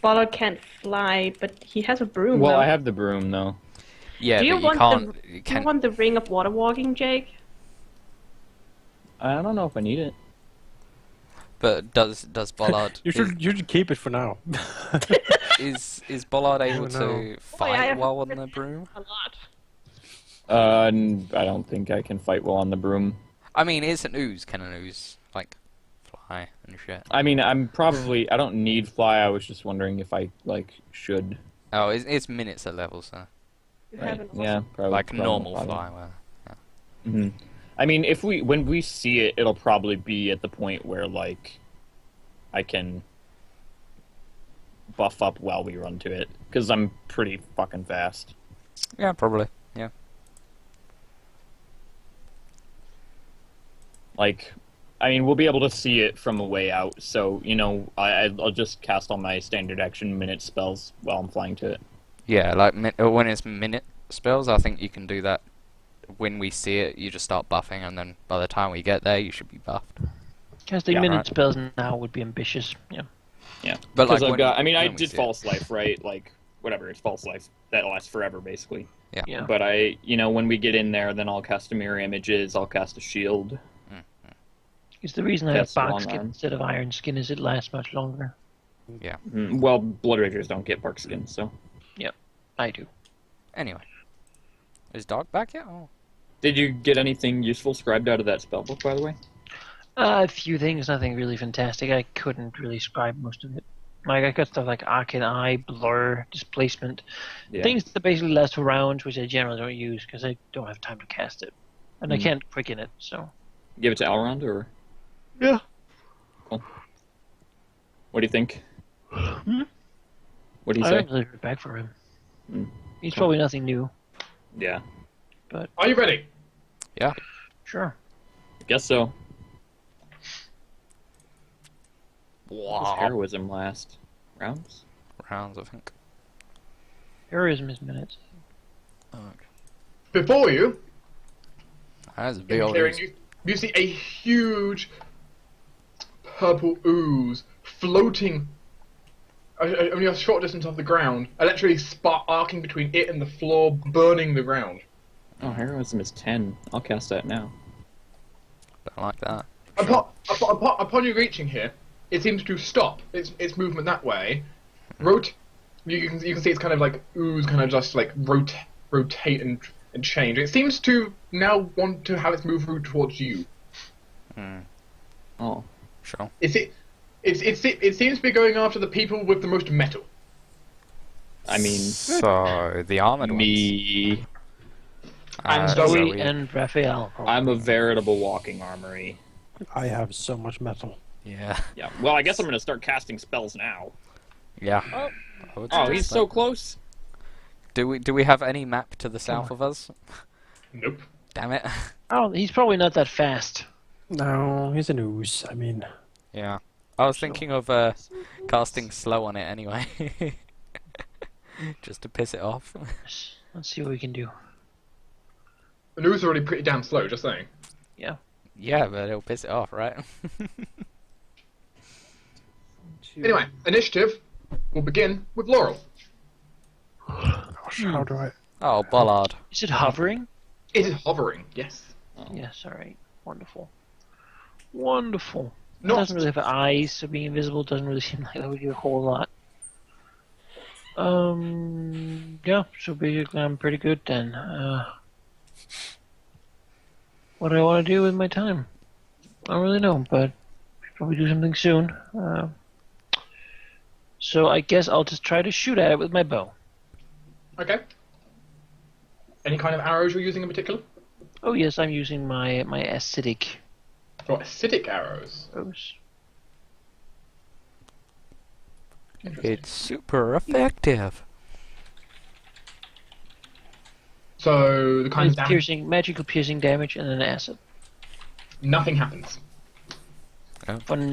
Bollard can't fly, but he has a broom. Well, though. I have the broom, though. Yeah, Do you but you want can't... the? You Do you want the ring of water walking, Jake? I don't know if I need it. But does Bollard... You should keep it for now. is Bollard able no. to fight while on the broom? A lot. I don't think I can fight well on the broom. I mean, it's an ooze. Can an ooze, like, fly and shit? I mean, I don't need fly. I was just wondering if I, like, should. Oh, it's minutes at level, so... You Right. have an Yeah, probably. Like normal probably. fly, well... hmm I mean, when we see it, it'll probably be at the point where, like, I can buff up while we run to it, because I'm pretty fucking fast. Yeah, probably. Yeah. Like, I mean, we'll be able to see it from a way out, so, you know, I'll just cast all my standard action minute spells while I'm flying to it. Yeah, like when it's minute spells, I think you can do that. When we see it, you just start buffing, and then by the time we get there, you should be buffed. Casting Yeah, minute right. spells now would be ambitious. Yeah. Yeah, But, because like, I've got. I mean, I when we did see it. false life, right? Like, whatever, it's false life. That lasts forever, basically. Yeah. But when we get in there, then I'll cast a mirror images. I'll cast a shield. It's the reason I have That's long bark skin arm. instead of iron skin is it lasts much longer. Yeah. Well, Blood Ragers don't get bark skin, so. I do. Anyway, is Dog back yet? Oh. Did you get anything useful scribed out of that spellbook, by the way? A few things, nothing really fantastic. I couldn't really scribe most of it. Like I got stuff like Arcane Eye, Blur, Displacement, Yeah. things that basically last for rounds, which I generally don't use because I don't have time to cast it, and I can't quicken it. So Give it to Elrond, or yeah. what do you think? Hmm? What do you I say? haven't really heard back from him. Hmm. He's probably nothing new, Yeah, but Are you ready? sure. I guess so. What does Wow. heroism last? Rounds? Rounds, I think. Heroism is minutes. Okay. Before you, That's a in big old clearing, ooze. you see a huge purple ooze floating only a short distance off the ground, literally arcing between it and the floor, burning the ground. Oh, heroism is 10. I'll cast that now. Don't like that. Upon you reaching here, it seems to stop its movement that way. You can see it's kind of like ooze, kind of just like rotate and change. It seems to now want to have its move route towards you. Oh. Sure. It seems to be going after the people with the most metal. I mean, So, the armored me. And ones. Zoe Zoe and Raphael. I'm a veritable walking armory. I have so much metal. Yeah. Yeah, well, I guess I'm gonna start casting spells now. Yeah. Oh. I would Oh, suggest he's that. so close. Do we have any map to the south of us? Nope. Damn it. Oh, he's probably not that fast. No, he's an ooze. I mean, Yeah. I was thinking of casting slow on it anyway. Just to piss it off. Let's see what we can do. The ooze is already pretty damn slow, just saying. Yeah, but it'll piss it off, right? Anyway, initiative will begin with Laurel. gosh, how do I? Oh, bollard. Is it hovering? It is hovering, yes. Yes, alright. Wonderful. Wonderful. It Not doesn't really have eyes, so being invisible doesn't really seem like that would do a whole lot. Yeah, so basically I'm pretty good then. What do I want to do with my time? I don't really know, but should probably do something soon. So I guess I'll just try to shoot at it with my bow. okay. Any kind of arrows you're using in particular? Oh yes, I'm using my acidic Or acidic arrows? bows. Interesting. It's super effective. So the kind of It's damage, piercing, magical piercing damage, and then acid. nothing happens.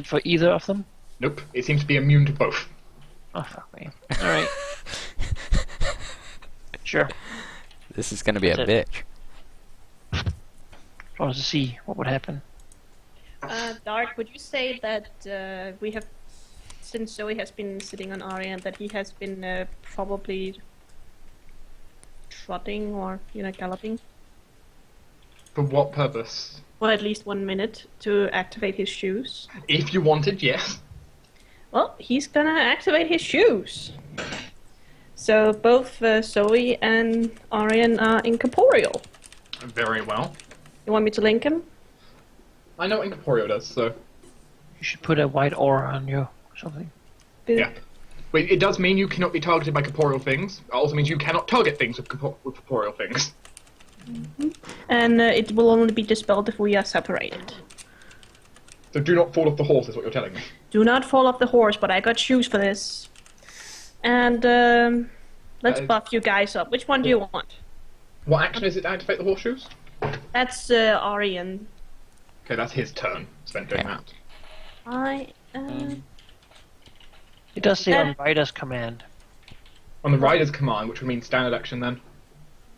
For either of them? Nope. It seems to be immune to both. Oh fuck me. Alright. Sure. This is gonna be a That's bitch. I wanted to see what would happen. Dark, would you say that we have, since Zoe has been sitting on Arya, that he has been probably trotting or, galloping? For what purpose? Well, at least 1 minute to activate his shoes. If you wanted, yes. Well, he's gonna activate his shoes. So both Zoe and Aryan are incorporeal. Very well. You want me to link him? I know what Incorporeal does, so... You should put a white aura on you or something. Yeah. Wait, it does mean you cannot be targeted by corporeal things. It also means you cannot target things with corporeal things. And it will only be dispelled if we are separated. So do not fall off the horse, is what you're telling me. Do not fall off the horse, but I got shoes for this. And let's is- buff you guys up. Which one do you want? What action is it to activate the horseshoes? That's Aryan. Okay, that's his turn. Spent doing that. It does say on Rider's command. On the rider's command, which would mean standard action then.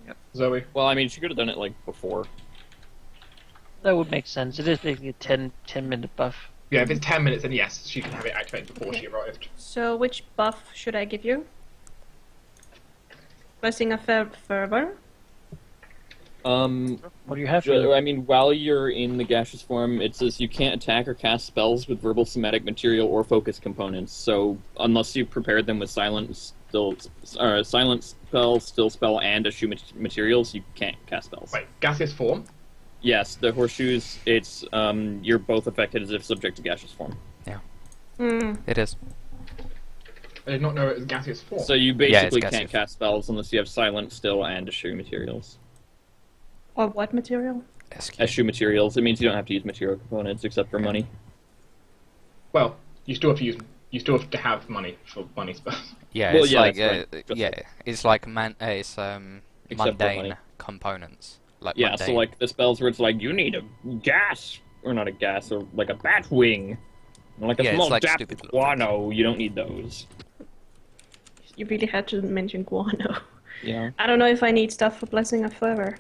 Yep. Zoe. Well, I mean, she could have done it like before. That would make sense. It is basically a 10-minute buff. Yeah, if it's 10 minutes, then yes, she can have it activated before she arrived. So which buff should I give you? Blessing of Fervor. What do you have? I mean, while you're in the gaseous form, it says you can't attack or cast spells with verbal, somatic, material, or focus components. So unless you prepared them with silent spell, still spell, and eschew materials, you can't cast spells. Wait, gaseous form? Yes, the horseshoes. It's you're both affected as if subject to gaseous form. It is. I did not know it was gaseous form. So you basically gaseous. can't cast spells unless you have silent, still, and eschew materials. Or what material? Eschew materials. It means you don't have to use material components except for money. Well, you still have to use. You still have to have money for money spells. Yeah, Well, it's yeah, like that's right. it's like it's money. mundane components. Like Yeah, mundane. so like the spells where it's like you need a gas, or not a gas, or like a bat wing, or like a Yeah, it's small like dap stupid little guano. You don't need those. You really had to mention guano. Yeah, I don't know if I need stuff for Blessing of Fervor.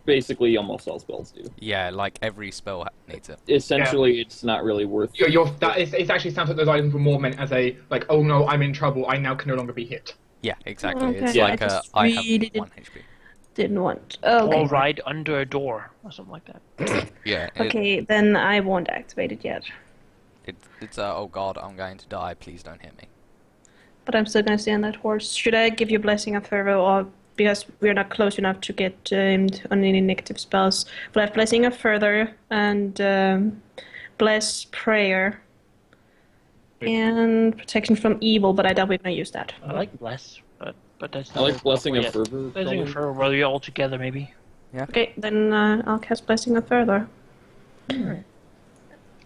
basically almost all spells do. Yeah, like every spell needs it. Essentially, it's not really worth. It actually sounds like those items were more meant as a like, oh no, I'm in trouble. I now can no longer be hit. Yeah, exactly. Okay. It's Yeah, like I just I really have 1 HP. Didn't want. Or Okay. ride under a door or something like that. Yeah. Okay, then I won't activate it yet. It's oh god, I'm going to die. Please don't hit me. But I'm still gonna stay on that horse. Should I give you Blessing of Fervor, or because we're not close enough to get on any negative spells? But I have Blessing of Further and Bless Prayer and Protection from Evil. But I doubt we're gonna use that. I like bless, but that's I not like blessing of appropriate. fervor. Blessing of fervor, well, you're all together maybe. Okay, then I'll cast Blessing of Further.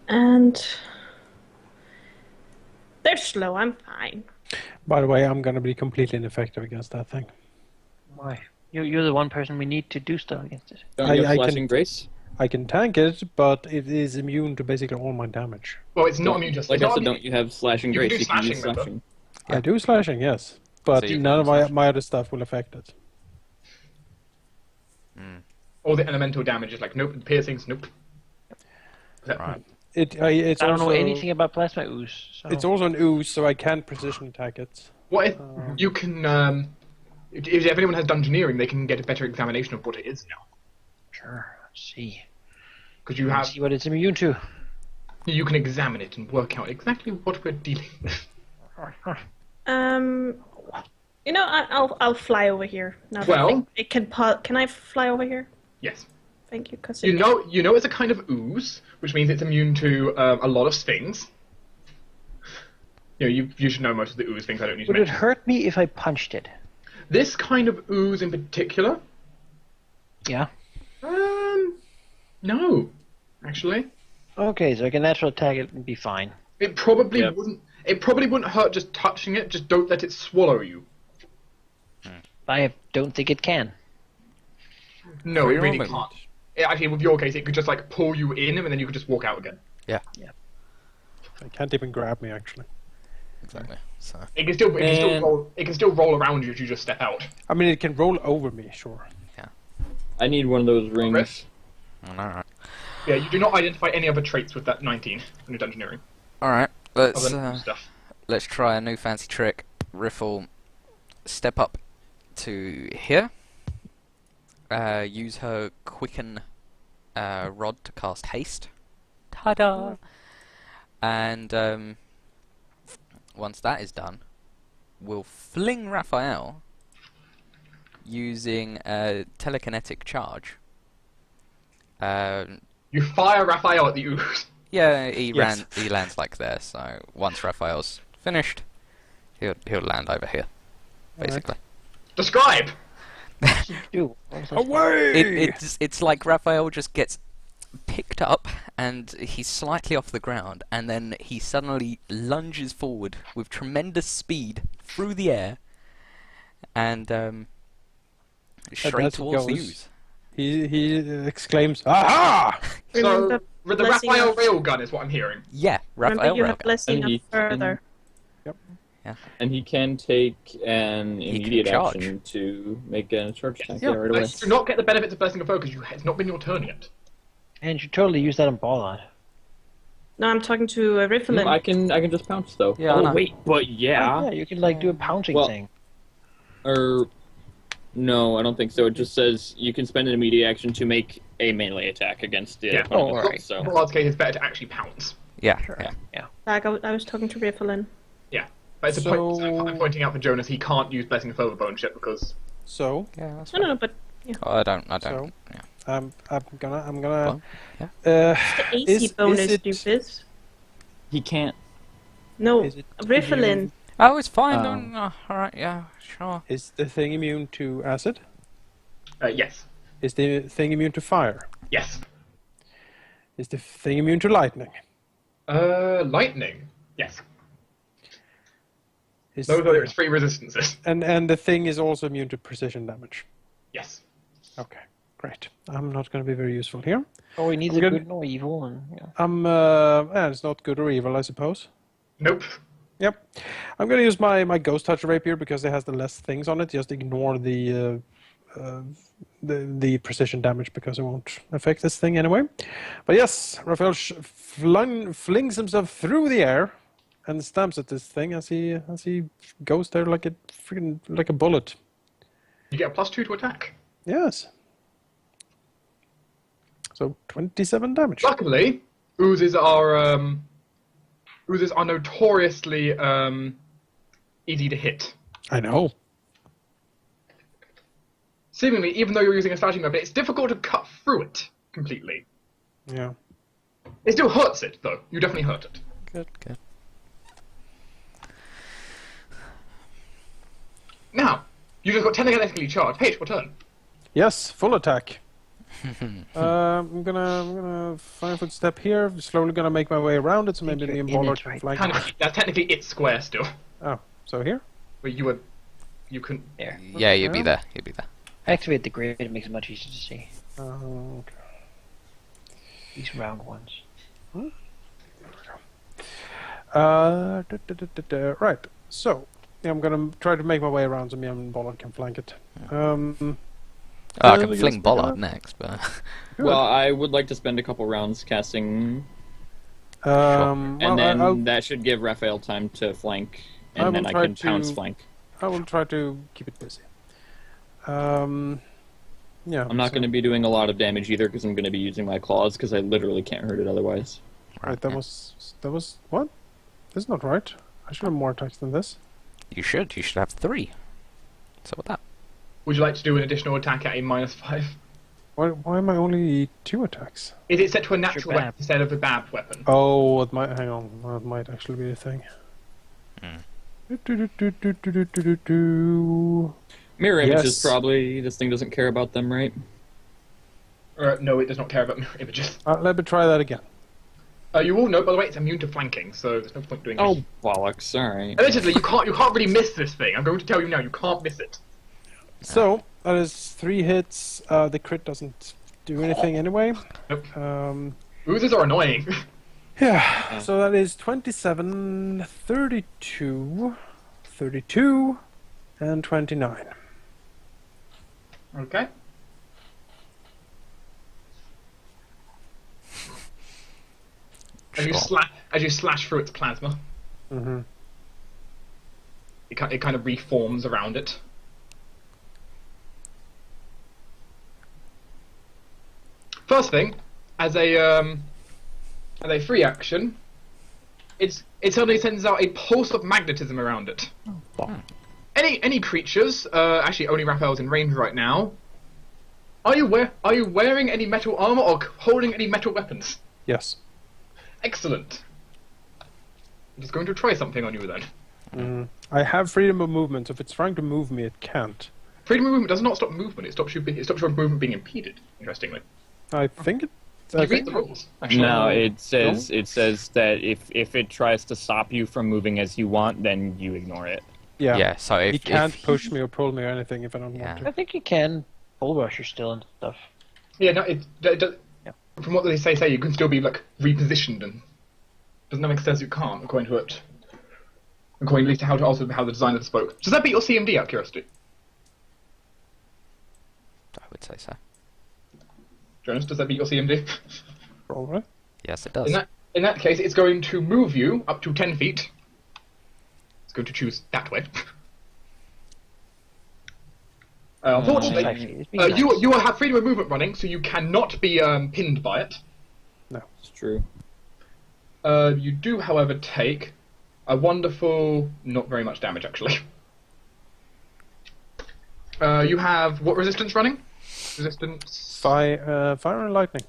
And they're slow. I'm fine. By the way, I'm going to be completely ineffective against that thing. Why? You're the one person we need to do stuff against it. Don't you have I slashing grace? I can tank it, but it is immune to basically all my damage. Well, it's not immune just Like it's I not said, immune- don't you have slashing You can grace? do You can use slashing, remember? slashing. I do slashing, yes, but So you none of can my other stuff will affect it. all the elemental damage is like nope. Piercings, nope. Right. It's I don't know also- anything about plasma ooze. So. It's also an ooze, so I can't precision attack it. What if you can? If anyone has dungeoneering, they can get a better examination of what it is now. Sure. Let's see. Because you have, See what it's immune to. you can examine it and work out exactly what we're dealing with. You know, I'll fly over here. Now that Well- I think it can. Can I fly over here? Yes. Thank you, because You know, it's a kind of ooze, which means it's immune to a lot of things. You should know most of the ooze things. I don't need to Would it mention. hurt me if I punched it? This kind of ooze in particular, Yeah. no, actually, Okay, so I can natural attack it and be fine. it probably Yep. wouldn't. It probably wouldn't hurt just touching it. Just don't let it swallow you. Don't think it can. No, Free it really movement. can't. Actually, with your case, it could just like pull you in, and then you could just walk out again. Yeah. It can't even grab me, actually. Exactly. So. It can still roll around you if you just step out. I mean, it can roll over me, sure. I need one of those rings. Chris? Alright. Yeah, you do not identify any other traits with that 19 in your dungeoneering. Alright. Let's Other than stuff. let's try a new fancy trick. Riffle, step up to here. Use her quicken rod to cast haste. Ta-da! And once that is done, we'll fling Raphael using a telekinetic charge. You fire Raphael at the ooze. Yeah, Yes. he lands like there. So once Raphael's finished, he'll land over here, basically. Describe! Do. Away! It's like Raphael just gets picked up and he's slightly off the ground, and then he suddenly lunges forward with tremendous speed, through the air and straight as he towards the goes, ooze. He exclaims, "Aha!" So, Remember with the blessing Raphael of- railgun is what I'm hearing. Yeah, Remember, Raphael you have Railgun. blessing And of he can- further. And he can take an He can immediate charge. action to make a charge attack. Yeah. Yeah, right But away. you do not get the benefits of Blessing of Focus. It's not been your turn yet. And you totally use that on Ballard. No, I'm talking to Rifflin. I can just pounce though. Yeah, I Oh know. wait, but yeah. Yeah, you can like do a pouncing Well- thing. Or no, I don't think so. It just says you can spend an immediate action to make a melee attack against the Yeah. opponent. Oh, alright. So In Ballard's case, it's better to actually pounce. Yeah, Sure. yeah. Yeah. Like, I was talking to Rifflin. But it's a point. So- I'm finding out for Jonas he can't use Blessing of Overbone shit because So, Yeah, that's No, fine. no, but Oh, I don't. So- Yeah. I'm gonna. Well, yeah. the AC Is bonus, it- stupid. he can't. No, Is it Rifflin. immune- Oh, it's fine. Oh. All right. Yeah, sure. Is the thing immune to acid? yes, Is the thing immune to fire? yes. Is the thing immune to lightning? Lightning. Yes. Is Those are its 3 resistances. and the thing is also immune to precision damage. Yes. Okay, great. I'm not going to be very useful here. Oh, he needs I'm a gonna- good nor evil, and It's not good or evil, I suppose. Nope. Yep. I'm going to use my Ghost Touch rapier because it has the less things on it. Just ignore the precision damage because it won't affect this thing anyway. But yes, Raphael flings himself through the air and stamps at this thing as he goes there like a bullet. You get a +2 to attack. Yes. So 27 damage. Luckily, oozes are notoriously easy to hit. I know. Seemingly, even though you're using a slashing weapon, it's difficult to cut through it completely. Yeah. It still hurts it, though. You definitely hurt it. Good, good. Now, you just got telekinetically charged. Paige, your turn. Yes, full attack. I'm gonna 5-foot step here. Slowly gonna make my way around it, so maybe you're the in Bollard it can right flank. Kind of. That's technically its square still. Oh, so here? Where you couldn't. there. Yeah, you'll be there. You'll be there. Activate the grid, it makes it much easier to see. Okay. These round ones. Right. So yeah, I'm gonna try to make my way around so me and Bollard can flank it. Oh, I Really can fling good Bollard stuff. next, but Good. Well, I would like to spend a couple rounds casting, and and then that should give Raphael time to flank, I and then will I try can pounce to- flank. I will try to keep it busy. Yeah. I'm not going to be doing a lot of damage either because I'm going to be using my claws because I literally can't hurt it otherwise. Right. That was what? That's not right. I should have more attacks than this. you should have 3. So with that, Would you like to do an additional attack at a -5? Why am I only 2 attacks? Is it set to a natural bab. weapon instead of a bab weapon? Oh, it might. Hang on. That might actually be a thing. Mirror Yes. images probably. This thing doesn't care about them, right? No, it does not care about mirror images. Let me try that again. You all know, by the way, it's immune to flanking, so there's no point doing Oh this. bollocks! All right. Allegedly, you can't really miss this thing. I'm going to tell you now, you can't miss it. So that is 3 hits. The crit doesn't do anything anyway. Nope. Um, Oozes are annoying. yeah. So that is 27, 32, 32, and 29. Okay. As you slash through its plasma, Mm-hmm. it kind of reforms around it. First thing, as a free action, it suddenly sends out a pulse of magnetism around it. Any creatures, actually only Raphael's in range right now. Are you wearing any metal armor or holding any metal weapons? Yes. Excellent. I'm just going to try something on you then. I have freedom of movement, so if it's trying to move me, it can't. Freedom of movement does not stop movement. It stops your movement being impeded. Interestingly, I think it. you I read think the rules. Actually, No, it says that if it tries to stop you from moving as you want, then you ignore it. Yeah. Yeah, so if He can't if push me or pull me or anything if I don't Yeah. want I to. think you can pull rusher still and stuff. Yeah, no, Yeah. from what they say, you can still be like repositioned, and doesn't that make sense? You can't, according to it. According at least to how the designer spoke. Does that beat your CMD out of curiosity? I would say so. Jonas, does that beat your CMD? Probably. Yes, it does. In that case, it's going to move you up to 10 feet. It's going to choose that way. Unfortunately, Actually, it's been you nice. will have freedom of movement running, so you cannot be pinned by it. It's true. You do, however, take a wonderful, not very much damage actually. You have what resistance running? Resistance. Fire and lightning.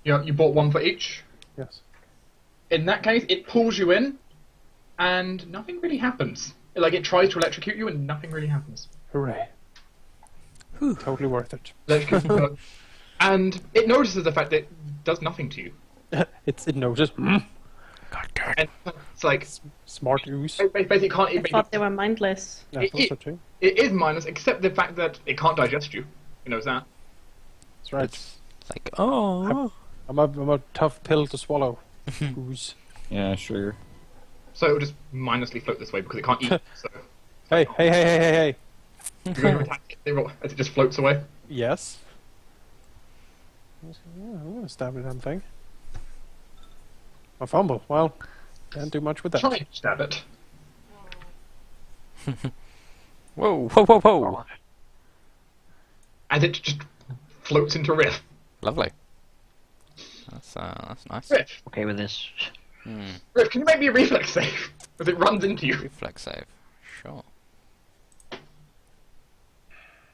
Yeah, you bought one for each. Yes. In that case, it pulls you in, and nothing really happens. Like, it tries to electrocute you, and nothing really happens. Hooray. Totally worth it. And it notices the fact that it does nothing to you. It knows it. God damn it. And it's like, Smart ooze. it basically can't... I thought they were mindless. Yeah, I thought so too. It is mindless, except the fact that it can't digest you. It knows that. That's right. It's like, oh. I'm a tough pill to swallow. Ooze. Yeah, sure. So it will just mindlessly float this way because it can't eat. So Hey. you're going to attack it as it just floats away. Yes. Yeah, I'm gonna stab the damn thing. A fumble. Well, can't do much with that. Try and stab it. Whoa. And it just floats into Riff. Lovely. That's nice. Riff, Okay with this. Riff, can you make me a reflex save? As it runs into you. Reflex save. Sure.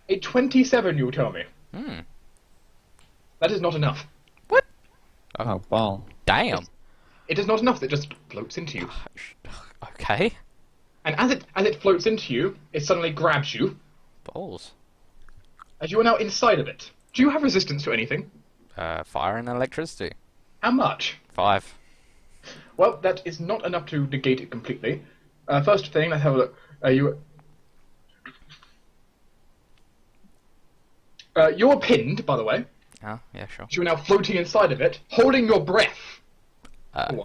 A 27, you tell me. That is not enough. Oh, ball. Damn. It is not enough that it just floats into you. Okay. And as it floats into you, it suddenly grabs you, Balls. as you are now inside of it. Do you have resistance to anything? Fire and electricity. How much? 5. Well, that is not enough to negate it completely. First thing, let's have a look. You're pinned, by the way. Oh, yeah, sure. You are now floating inside of it, holding your breath,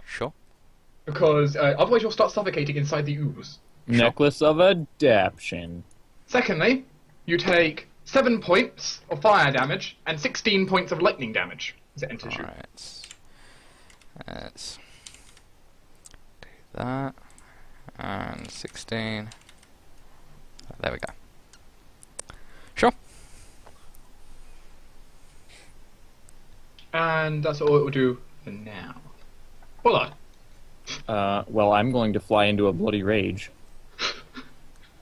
Sure. because otherwise you'll start suffocating inside the ooze. Necklace of Adaption. Secondly, you take 7 points of fire damage and 16 points of lightning damage as it enters you. Alright. Let's do that. And 16. There we go. Sure. And that's all it will do for now. Hold on. Well, I'm going to fly into a bloody rage.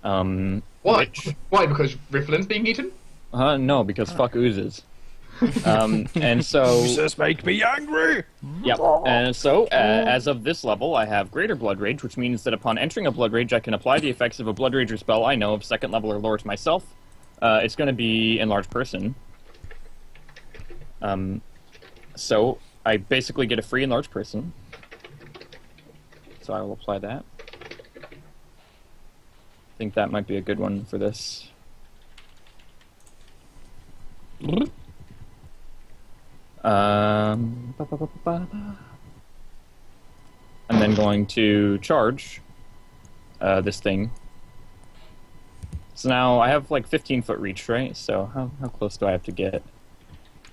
Why? Which, Why? Because Rifflin's being eaten? no, because fuck oozes. And so, Jesus, make me angry! yep. And so, as of this level, I have Greater Blood Rage, which means that upon entering a Blood Rage, I can apply the effects of a Blood Rager spell I know of second level or lower to myself. It's going to be Enlarged Person. So, I basically get a free Enlarged Person. So I will apply that. I think that might be a good one for this. I'm then going to charge this thing. So now I have like 15-foot reach, right? So how close do I have to get?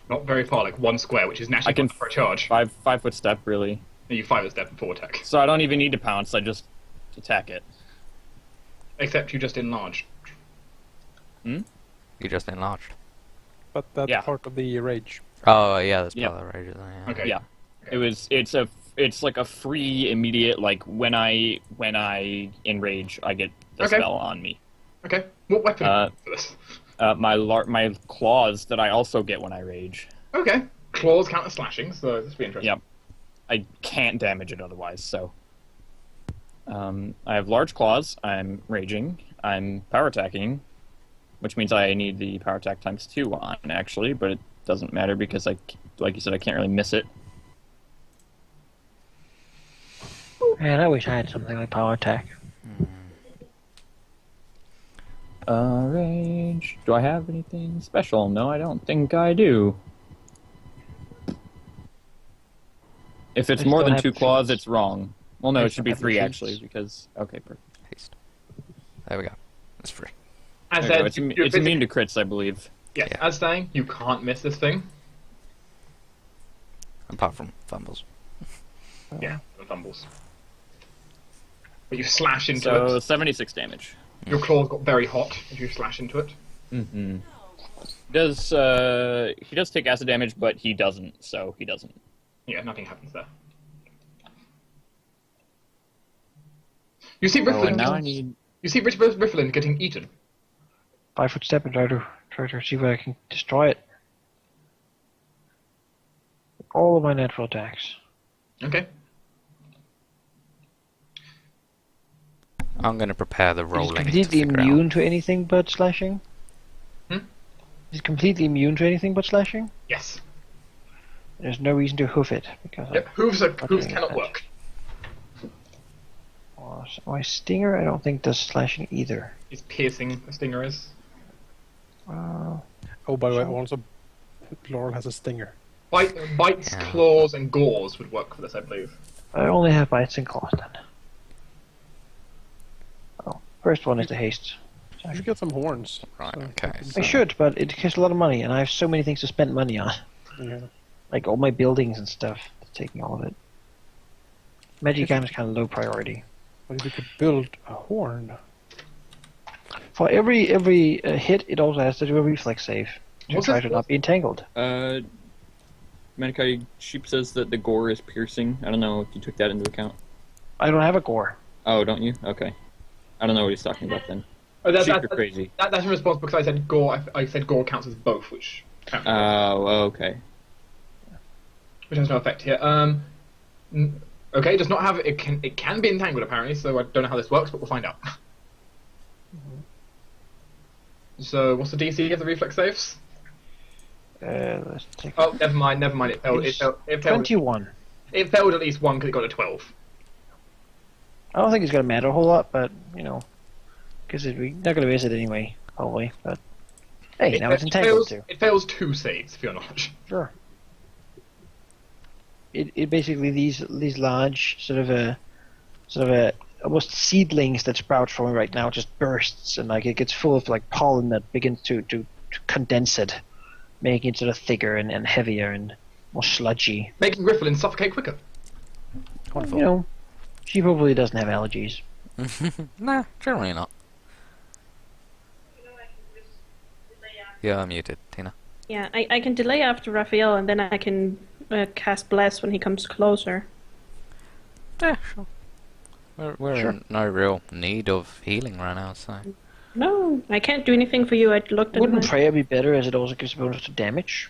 Not very far, like 1 square, which is naturally I can for a charge. 5-foot step, really. And you 5 a step before attack. So I don't even need to pounce. I just attack it. Except you just enlarged. You just enlarged. But that's Yeah. part of the rage. Oh, yeah, that's Yep. part of the rage, isn't it? Yeah. Okay. Yeah. It's like a free immediate, like when I enrage, I get the Okay. spell on me. Okay. What weapon for this? My claws that I also get when I rage. Okay. Claws count as slashing, so this will be interesting. Yep. I can't damage it otherwise, so. I have large claws, I'm raging, I'm power attacking, which means I need the power attack times 2 on, actually, but it doesn't matter because, like you said, I can't really miss it. Man, I wish I had something like power attack. Rage. Do I have anything special? No, I don't think I do. If it's I more still than have 2 claws, feats. it's wrong. Well, no, I it should be still have 3 feats. actually, because... Okay, perfect. Haste. There we go. That's free. As There we said, go. It's immune to crits, I believe. Yes, Yeah. as saying, you can't miss this thing. Apart from fumbles. Yeah, the fumbles. But you slash into So, it. 76 damage. Your claws got very hot as you slash into it. Mm-hmm. He does take acid damage, but he doesn't, so he doesn't. Yeah, nothing happens there. You see Oh, Rifflin. and now I need... You see Rifflin getting eaten. 5-foot step and try to see where I can destroy it. All of my natural attacks. Okay. I'm going to prepare the It's rolling to completely figure immune out. to anything but slashing? Hmm? It's completely immune to anything but slashing? Yes. There's no reason to hoof it, because Yep. Hooves cannot that. work. my stinger I don't think does slashing either. It's piercing. The stinger is. Uh, Oh, by the way, also, Laurel has a stinger. Bites, Yeah. claws, and gores would work for this, I believe. I only have bites and claws then. Oh, first one is the haste. You should get some horns. Right, so- okay. I should, but it costs a lot of money, and I have so many things to spend money on. Yeah. Like all my buildings and stuff, taking all of it. Magic item is kind of low priority. But if you could build a horn. For every hit, it also has to do a reflex save to What's try it- to not be entangled. Manikai Sheep says that the gore is piercing. I don't know if you took that into account. I don't have a gore. Oh, don't you? Okay. I don't know what he's talking about then. Oh, Sheep are crazy. That's in response because I said gore. I said gore counts as both, which counts. Oh, okay. Which has no effect here. Okay, it does not have it can be entangled apparently, so I don't know how this works, but we'll find out. So what's the DC of the reflex saves? Let's take Oh, never mind. It failed. It failed. 21. It failed at least one because it got a 12. I don't think it's going to matter a whole lot, but, because we're not going to miss it anyway, probably. But, hey, now it's entangled too. It fails 2 saves for your knowledge. Sure. It basically these large sort of almost seedlings that sprout from it right now just bursts, and like it gets full of like pollen that begins to condense it, making it sort of thicker and heavier and more sludgy. Making Rifflin suffocate quicker. Wonderful. She probably doesn't have allergies. Nah, generally not. You're muted, Tina. Yeah, I can delay after Raphael, and then I can cast Bless when he comes closer. Yeah, sure. We're in no real need of healing right now, so... No, I can't do anything for you. I looked at Wouldn't my prayer be better, as it also gives bonus to damage?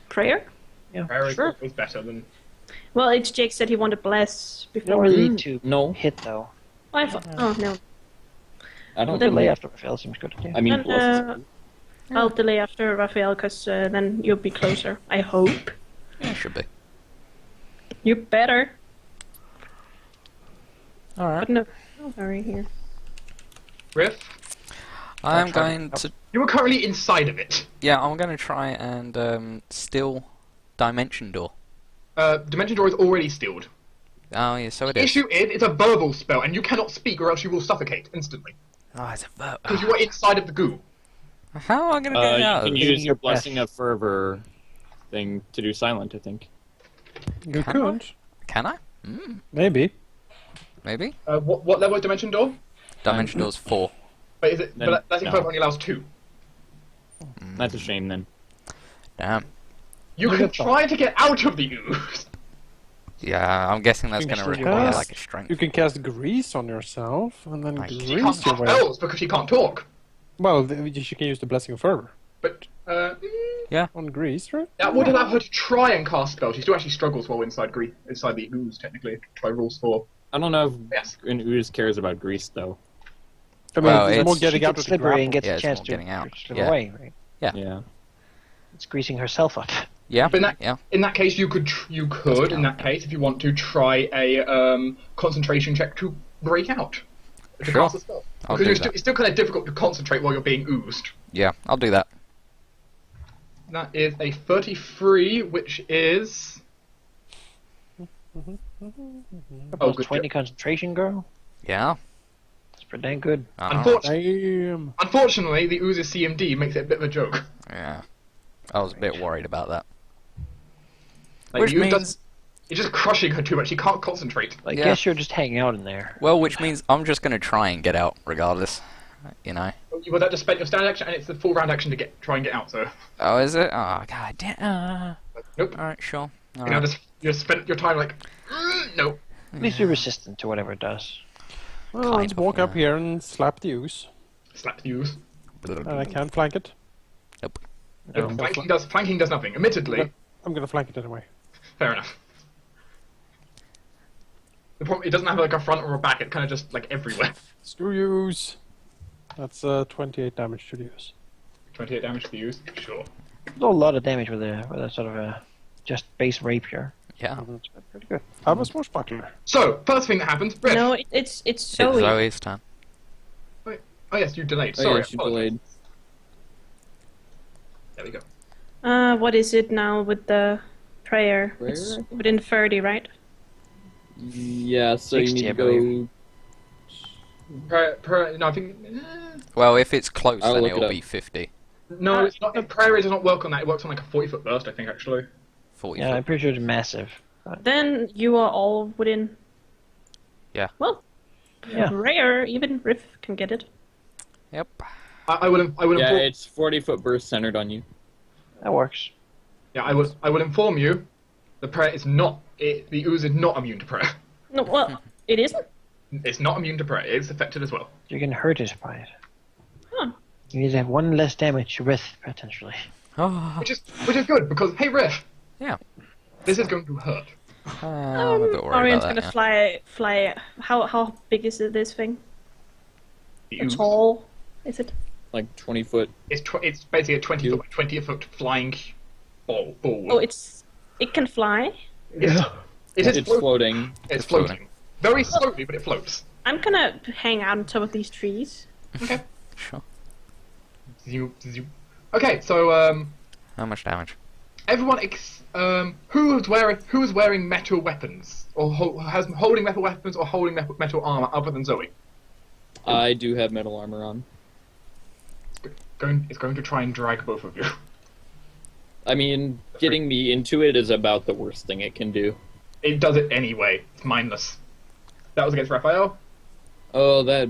prayer. Yeah, Prayer is sure. always better than. Well, it's Jake said he wanted Bless You don't before. really need to No. hit though. Oh no, I don't Delay think... after Raphael seems good. Yeah. I mean, And, plus... I'll delay after Raphael because then you'll be closer. I hope. Yeah, should be. You better. Alright. But no, don't worry here. Riff, I'm going to... you were currently inside of it. Yeah, I'm going to try and steal Dimension Door. Dimension Door is already steeled. Oh, yeah, so it The is. issue is, it's a verbal spell, and you cannot speak or else you will suffocate instantly. Oh, it's a vote. Because you are inside of the goo. How am I going to get you out? can Using use your your Blessing breath. of Fervor thing to do silent, I think. You Can could. Can I? Maybe. Maybe. What level is Dimension Door? Dimension Door's 4. But is it? Then, But Blessing no. Fervor only allows 2. That's a shame, then. Damn. You Look can at that. try to get out of the ooze. Yeah, I'm guessing that's You going can to still require cast- like a strength. You can cast grease on yourself, and then Like, She grease can't your cast way. spells because she can't talk. Well, she can use the Blessing of Fervor But on grease, right? that would allow her to try and cast spells. She still actually struggles while inside the ooze, technically, by rules 4. I don't know if Yes. an ooze cares about grease, though. I mean, Well, it's it's- more She getting out gets of the slippery and grapple. gets Yeah, a it's chance more to getting out. slip Yeah. away, right? Yeah. It's greasing herself up. Yeah, But yeah. in that case, you could, in that case, if you want to, try a concentration check to break out. to Sure. cast a spell. I'll Because do that. it's still kind of difficult to concentrate while you're being oozed. Yeah, I'll do that. That is a 33, which is... Plus good 20 concentration, girl. Yeah. That's pretty dang good. I know. Damn. Unfortunately, the ooze's CMD makes it a bit of a joke. Yeah. I was a bit worried about that. Like, Which the ooze means... doesn't- It's just crushing her too much. She can't concentrate. I Yeah. guess you're just hanging out in there. Well, which means I'm just going to try and get out regardless. You know. You would have to spend your standard action, and it's the full round action to try and get out. So, Oh, is it? Oh, god damn. nope. Alright, sure. You know, just spent your time like, nope. At least you're resistant to whatever it does. Well, Kind let's of, walk up yeah. here and slap the ooze. Slap the ooze. And I can't flank it. Nope. Nope, flanking does nothing. Admittedly, I'm gonna flank it anyway. fair enough. The problem, it doesn't have like a front or a back. It's kind of just like everywhere. Screw ooze. That's 28 damage to the ooze. 28 damage to the ooze. Sure. A lot of damage with a sort of a just base rapier. Yeah. It's pretty good. I was swashbuckler. So, first thing that happens, Riff. No, it's It's Zoe. Zoe's turn. Oh yes, you delayed. Oh, Sorry. yeah, she delayed. There we go. What is it now with the prayer? Prayer? It's within 30, right? Yeah, so you 60, need I to go. No, I think. Well, if it's close, I'll then look it it'll up. be 50. No, it's not. Prayer does not work on that. It works on like a 40-foot burst, I think, actually. 40 Yeah, I'm foot. pretty sure it's massive. Then you are all within. Yeah. Well, Yeah. rare, even Riff can get it. Yep. I would Yeah, inform. it's 40-foot burst centered on you. That works. Yeah, I would inform you. The prayer is not. The ooze is not immune to prayer. No, well, it isn't. It's not immune to prayer. It's affected as well. You can hurt it by it. Huh. You need to have one less damage with, potentially. Oh, Which is good because hey Riff, yeah. this is going to hurt. I'm a bit worried Orion's about gonna that. fly. How big is it, this thing? The How ooze. tall is it? Like 20 foot. It's basically a 20-foot flying ball. Oh, it can fly. It is It's floating. It's floating. Very slowly, but it floats. I'm gonna hang out on top of these trees. Okay. Sure. Okay, so How much damage? everyone who is wearing metal weapons or has holding metal weapons or holding metal armor other than Zoe. I do have metal armor on. It's going to try and drag both of you. I mean, getting me into it is about the worst thing it can do. It does it anyway. It's mindless. That was against Raphael. Oh, that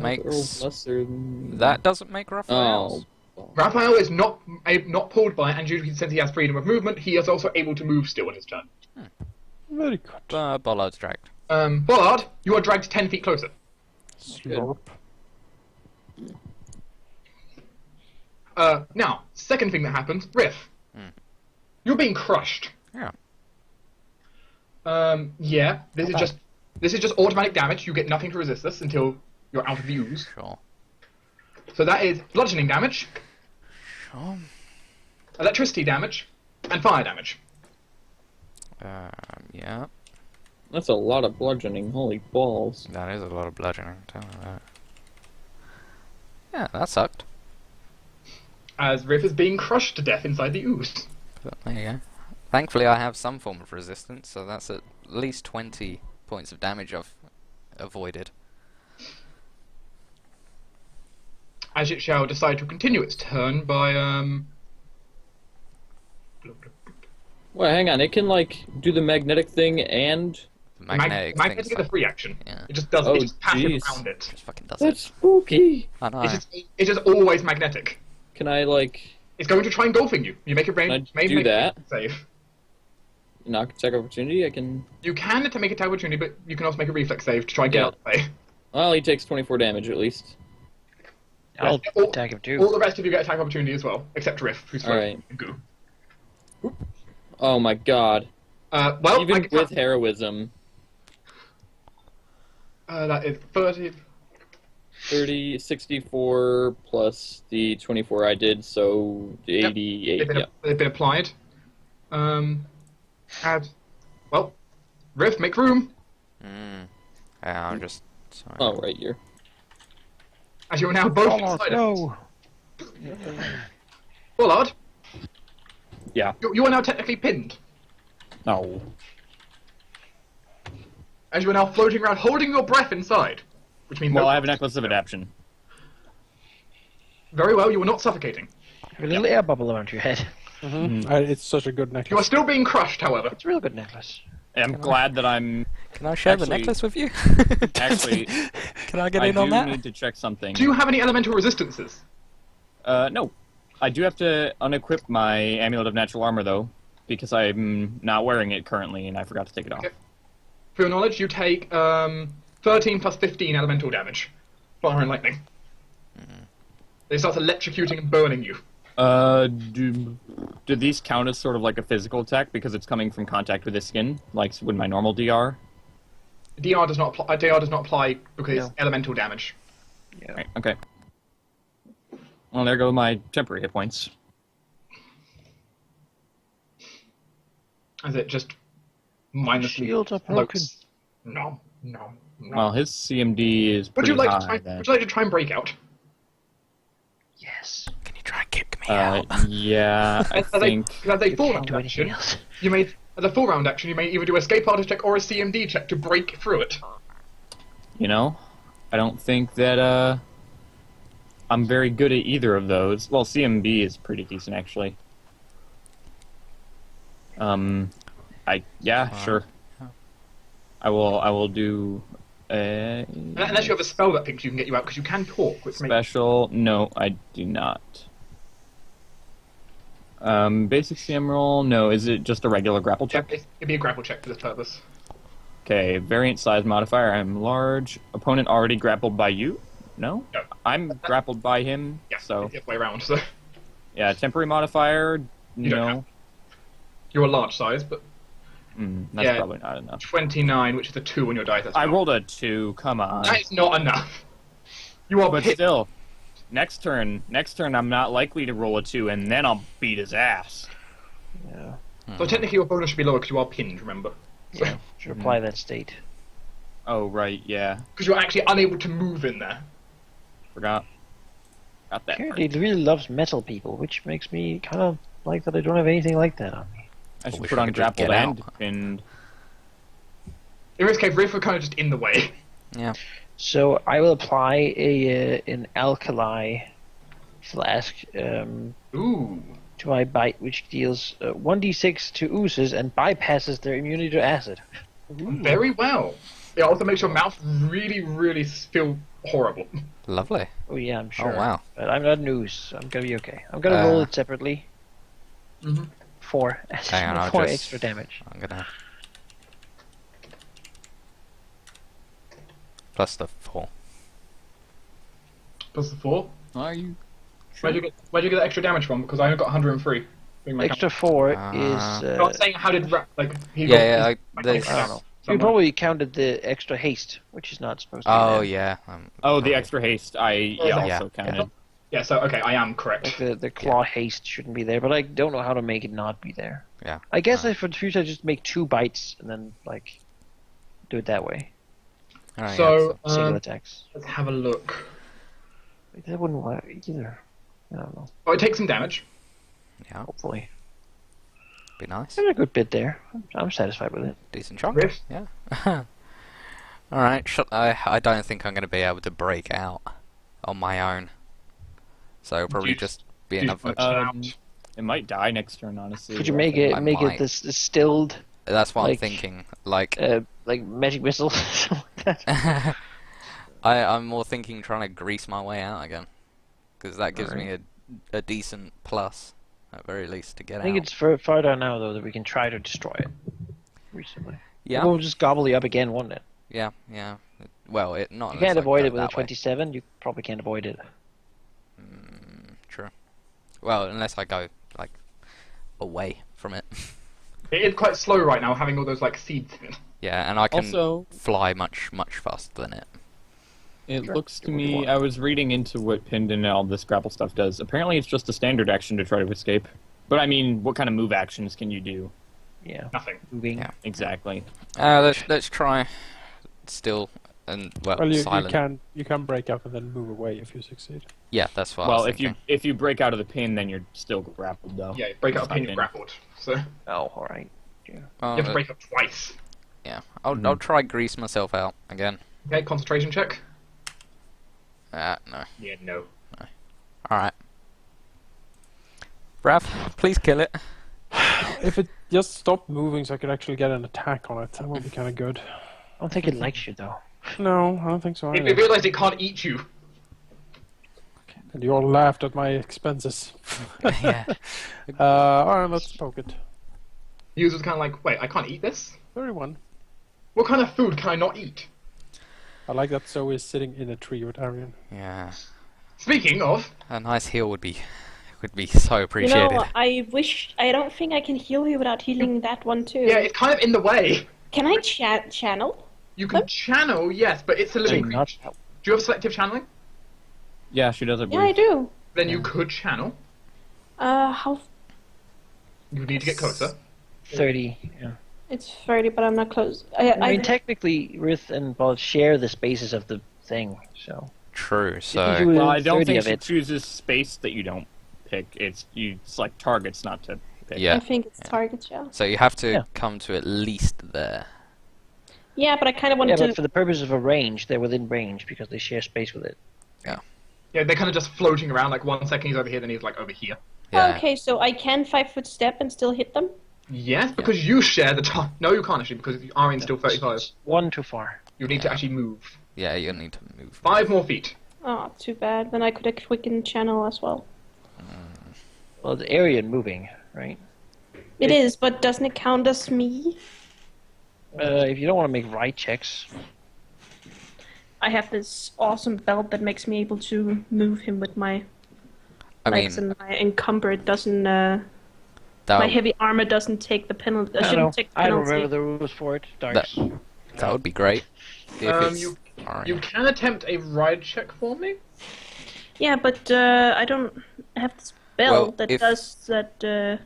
makes- lesser than... That doesn't make Raphael's. Oh. Raphael is not pulled by, and usually since he has freedom of movement, he is also able to move still in his turn. Very good. Bollard's dragged. Bollard, you are dragged 10 feet closer. Slurp. Now, second thing that happens, Riff. You're being crushed. Yeah. Yeah, this is just automatic damage. You get nothing to resist this until you're out of the ooze. Sure. So that is bludgeoning damage, Sure. electricity damage, and fire damage. Yeah. That's a lot of bludgeoning. Holy balls. That is a lot of bludgeoning. Tell me that. Yeah, that sucked. As Riff is being crushed to death inside the ooze. But there you go. Thankfully, I have some form of resistance, so that's at least 20 points of damage I've avoided. As it shall decide to continue its turn by Well, hang on. It can, like, do the magnetic thing and... The magnetic magnetic thing's is a free action. Yeah. It just does. Oh, It just passes jeez. around it. just fucking does That's it. spooky. I know. It's just always magnetic. Can I, like, It's going to try engulfing you. You make a Can I range. do that? Save. knock attack opportunity? I can... You can to make a attack opportunity, but you can also make a reflex save to try and get Yeah. out of the way. Well, he takes 24 damage, at least. I'll All- attack him too. All the rest of you get attack opportunity as well, except Riff, who's Alright. goo. Oh my god. Well, Even with heroism, that is 30. 30, 64 plus the 24 I did, so 88. Yeah. They've been applied. Well, Riff, make room. Yeah, I'll just Sorry. Oh, right here. As you are now both Pollard, inside it. no. Pollard, Yeah. you are now technically pinned. No. As you are now floating around, holding your breath inside. Which means Well, I have a necklace of adaptation. Very well, you are not suffocating. A little air bubble around your head. It's such a good You are necklace. still being crushed, however. It's a real good necklace. I'm glad that I'm Can I share the Actually- necklace with you? actually. Can I get I in on do that? need to check something. Do you have any elemental resistances? No. I do have to unequip my Amulet of Natural Armor, though, because I'm not wearing it currently, and I forgot to take it off. Okay. For your knowledge, you take 13 plus 15 elemental damage. Fire and lightning. They start electrocuting and burning you. Do these count as sort of like a physical attack because it's coming from contact with the skin, like with my normal DR? DR does not apply because No. it's elemental damage. Yeah. Right, okay. Well, there go my temporary hit points. As it just mindlessly Shields are broken. floats. No. Well, his CMD is Would pretty you like high. to try? then. Would you like to try and break out? Yes. Can you try and kick me out? Yeah, I think... As a full Can't round do anything action, else. you may as a full round action, you may either do a escape artist check or a CMD check to break through it. You know, I don't think that, I'm very good at either of those. Well, CMB is pretty decent, actually. Yeah, sure. I will do a... Unless you have a spell that thinks you can get you out, because you can talk, which makes Special... No, I do not. Basic CM roll? No, is it just a regular grapple check? it'd be a grapple check for this purpose. Okay, variant size modifier. I'm large. Opponent already grappled by you? No? No. I'm grappled by him, Yeah, so... it's the other way around. So Yeah, temporary modifier, You don't no. have- you're a large size, but That's Yeah. probably not enough. 29, which is a 2 on your dice. That's I not- rolled a 2, come on. That is not enough. You are But pit. still, next turn I'm not likely to roll a 2, and then I'll beat his ass. Yeah. So technically your bonus should be lower because you are pinned, remember? Yeah. Should apply that state. Oh, right, yeah. Because you're actually unable to move in there. Forgot. Got that. Apparently, it really loves metal people, which makes me kind of like that I don't have anything like that on me. I should wish put I on could just grappled get and out. pinned. In this case, Riff are kind of just in the way. Yeah. So I will apply an alkali flask Ooh. to my bite, which deals 1d6 to oozes and bypasses their immunity to acid. Very well. It also makes your mouth really, really feel horrible. Lovely. Oh yeah, I'm sure. Oh, wow. But I'm not an ooze, so I'm gonna be okay. I'm gonna roll it separately. Mhm. 4. Hang on, I'll 4 just- extra damage. I'm gonna... Plus the 4. Plus the 4. Are you? Where'd you get that extra damage from? Because I only got 103. Being my Extra 4 is. No, I'm saying how did he Yeah, got, yeah, I don't know. You probably counted the extra haste, which is not supposed to be Oh, there. yeah. Oh, the extra haste. I also Yeah. counted. Yeah, so okay, I am correct. Like the claw haste shouldn't be there, but I don't know how to make it not be there. Yeah. I guess for the future I just make 2 bites and then like do it that way. Alright, So Single attacks. let's have a look. Like, that wouldn't work either. I don't know. Oh, it takes some damage. yeah. Hopefully. Be nice. There's a good bit there. I'm satisfied with it. Decent chunk. Riff? Yeah. Alright, I don't think I'm going to be able to break out on my own. So it'll probably you- just be do you another... want- It might die next turn, honestly. Could you make it I make might. it this distilled That's what I'm like, thinking. Like, magic missile? Something like that? I'm more thinking trying to grease my way out again. Because that gives me Alright. a decent plus, at very least, to get I think out. it's farther now though that we can try to destroy it. Recently. Yeah, We'll just gobble you up again, won't it? yeah, yeah. Well, it not You unless can't I avoid go it with a that way. 27. You probably can't avoid it. True. Well, unless I go, like, away from it. It is quite slow right now, having all those like seeds in it. Yeah, and I can Also, fly much faster than it. it Sure. looks to Do what you me, want. I was reading into what pinned and all this grapple stuff does. Apparently it's just a standard action to try to escape. But I mean, what kind of move actions can you do? Yeah. Nothing. Moving. Yeah. Exactly. Let's try. Still And Well, you silent. can break up and then move away if you succeed. Yeah, that's what I was Well, thinking. if you break out of the pin, then you're still grappled though. Yeah, break out a Stuck pin, you're in. grappled. So you Oh, all right. have to break up twice. Yeah, I'll try grease myself out again. Okay, concentration check. No. Yeah, no. Alright. Brav, please kill it. If it just stopped moving so I could actually get an attack on it, that would be kind of good. I don't think it likes you though. No, I don't think so It either. realised it can't eat you. And you all laughed at my expenses. Yeah. Alright, let's poke it. The user's kind of like, wait, I can't eat this? 31. What kind of food can I not eat? I like that Zoe is sitting in a tree with Arian. Yeah. Speaking of, A nice heal would be so You appreciated. know, I don't think I can heal you without healing that one too. yeah, it's kind of in the way. Can I channel? You can channel, yes, but it's a living Not creature. Do you have selective channeling? Yeah, she does. I Yeah, I believe. do. Then you could channel. How? You need to get closer. 30. Yeah. It's 30, but I'm not close. I mean, technically, Rith and Ball share the spaces of the thing, so. True, If so... you do Well, I don't 30 think of she it. chooses space that you don't pick. It's like targets not to pick. Yeah. I think it's targets, yeah. So you have to Yeah. come to at least there. Yeah, but I kind of Yeah, wanted but to. for the purpose of a range, they're within range because they share space with it. Yeah, they're kind of just floating around. Like 1 second he's over here, then he's like over here. Yeah. Okay, so I can 5-foot step and still hit them. Yes, because you share the time. No, you can't actually, because Arian's still 35. One too far. You need to actually move. Yeah, you need to move. 5 more feet. Oh, too bad. Then I could have quickened channel as well. Well, the area moving, right? It is, but doesn't it count as me? If you don't want to make right checks, I have this awesome belt that makes me able to move him with my I legs, mean, and my encumber doesn't. that My heavy armor doesn't take the penalty. I don't know. Shouldn't take the I don't penalty. remember the rules for it. Darks. that would be great. If it's You Arian. can attempt a ride check for me. Yeah, but I don't have this belt Well, that if- does that.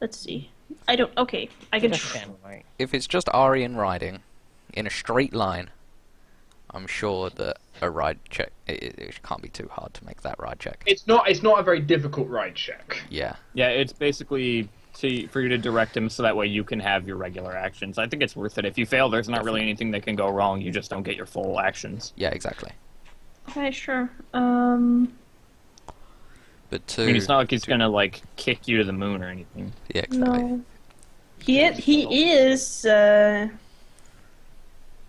Let's see. I don't. Okay, I can. That's channel, right? If it's just Arian riding in a straight line, I'm sure that a ride check it can't be too hard to make that ride check. It's not a very difficult ride check. Yeah. Yeah, it's basically for you to direct him so that way you can have your regular actions. I think it's worth it. If you fail, there's not really anything that can go wrong. You just don't get your full actions. Yeah, exactly. Okay, sure. But I mean, it's not like he's gonna like kick you to the moon or anything. yeah, exactly. No. He is 11.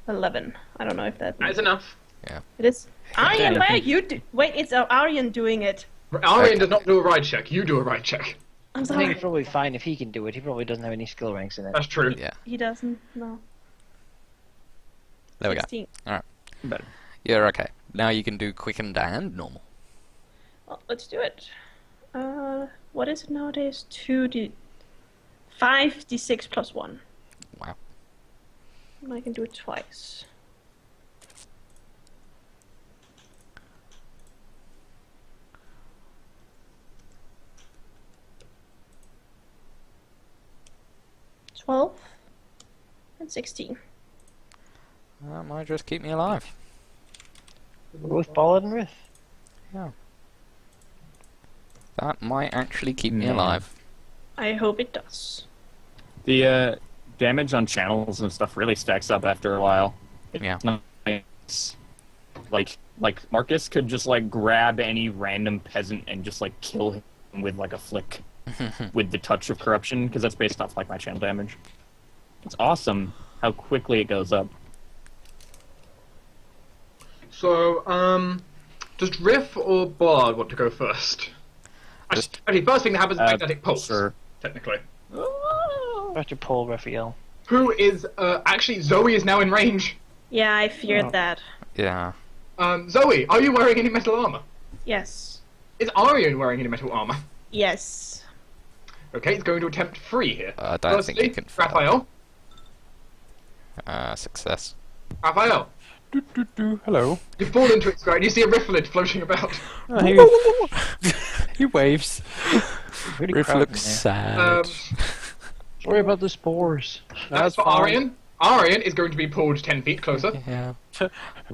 I don't know if that. That is enough. It is. Aryan, Yeah. why are you? Wait, it's Aryan doing it. Arian does not do a ride check. You do a ride check. I'm I think sorry. it's probably fine if he can do it. He probably doesn't have any skill ranks in it. That's true. Yeah. He doesn't. No. There we go. 16. Better. You're okay. Now you can do quickened and normal. Well, let's do it. What is it nowadays? 5d6 plus 1. Wow. And I can do it twice. $12 and 16. That might just keep me alive. Both Ballad and Rith. That might actually keep me Yeah. alive. I hope it does. The damage on channels and stuff really stacks up after a while. Yeah. Nice. Like Marcus could just like grab any random peasant and just like kill him with like a flick with the touch of corruption, because that's based off like my channel damage. It's awesome how quickly it goes up. So, does Riff or Bard want to go first? Actually, first thing that happens is magnetic pulse. Sure. Technically. Dr. Paul Raphael. Who is actually Zoe is now in range. Yeah, I feared Oh. that. Yeah. Zoe, are you wearing any metal armor? Yes. Is Arian wearing any metal armor? Yes. Okay, he's going to attempt 3 here. I don't think you can fail. Raphael. Success. Raphael, Hello. you fall into its ground. You see a rifflet floating about. He waves. Really Riff crowded looks in there. sad. Sorry about the spores. That's for Arian. Arian is going to be pulled 10 feet closer. Yeah.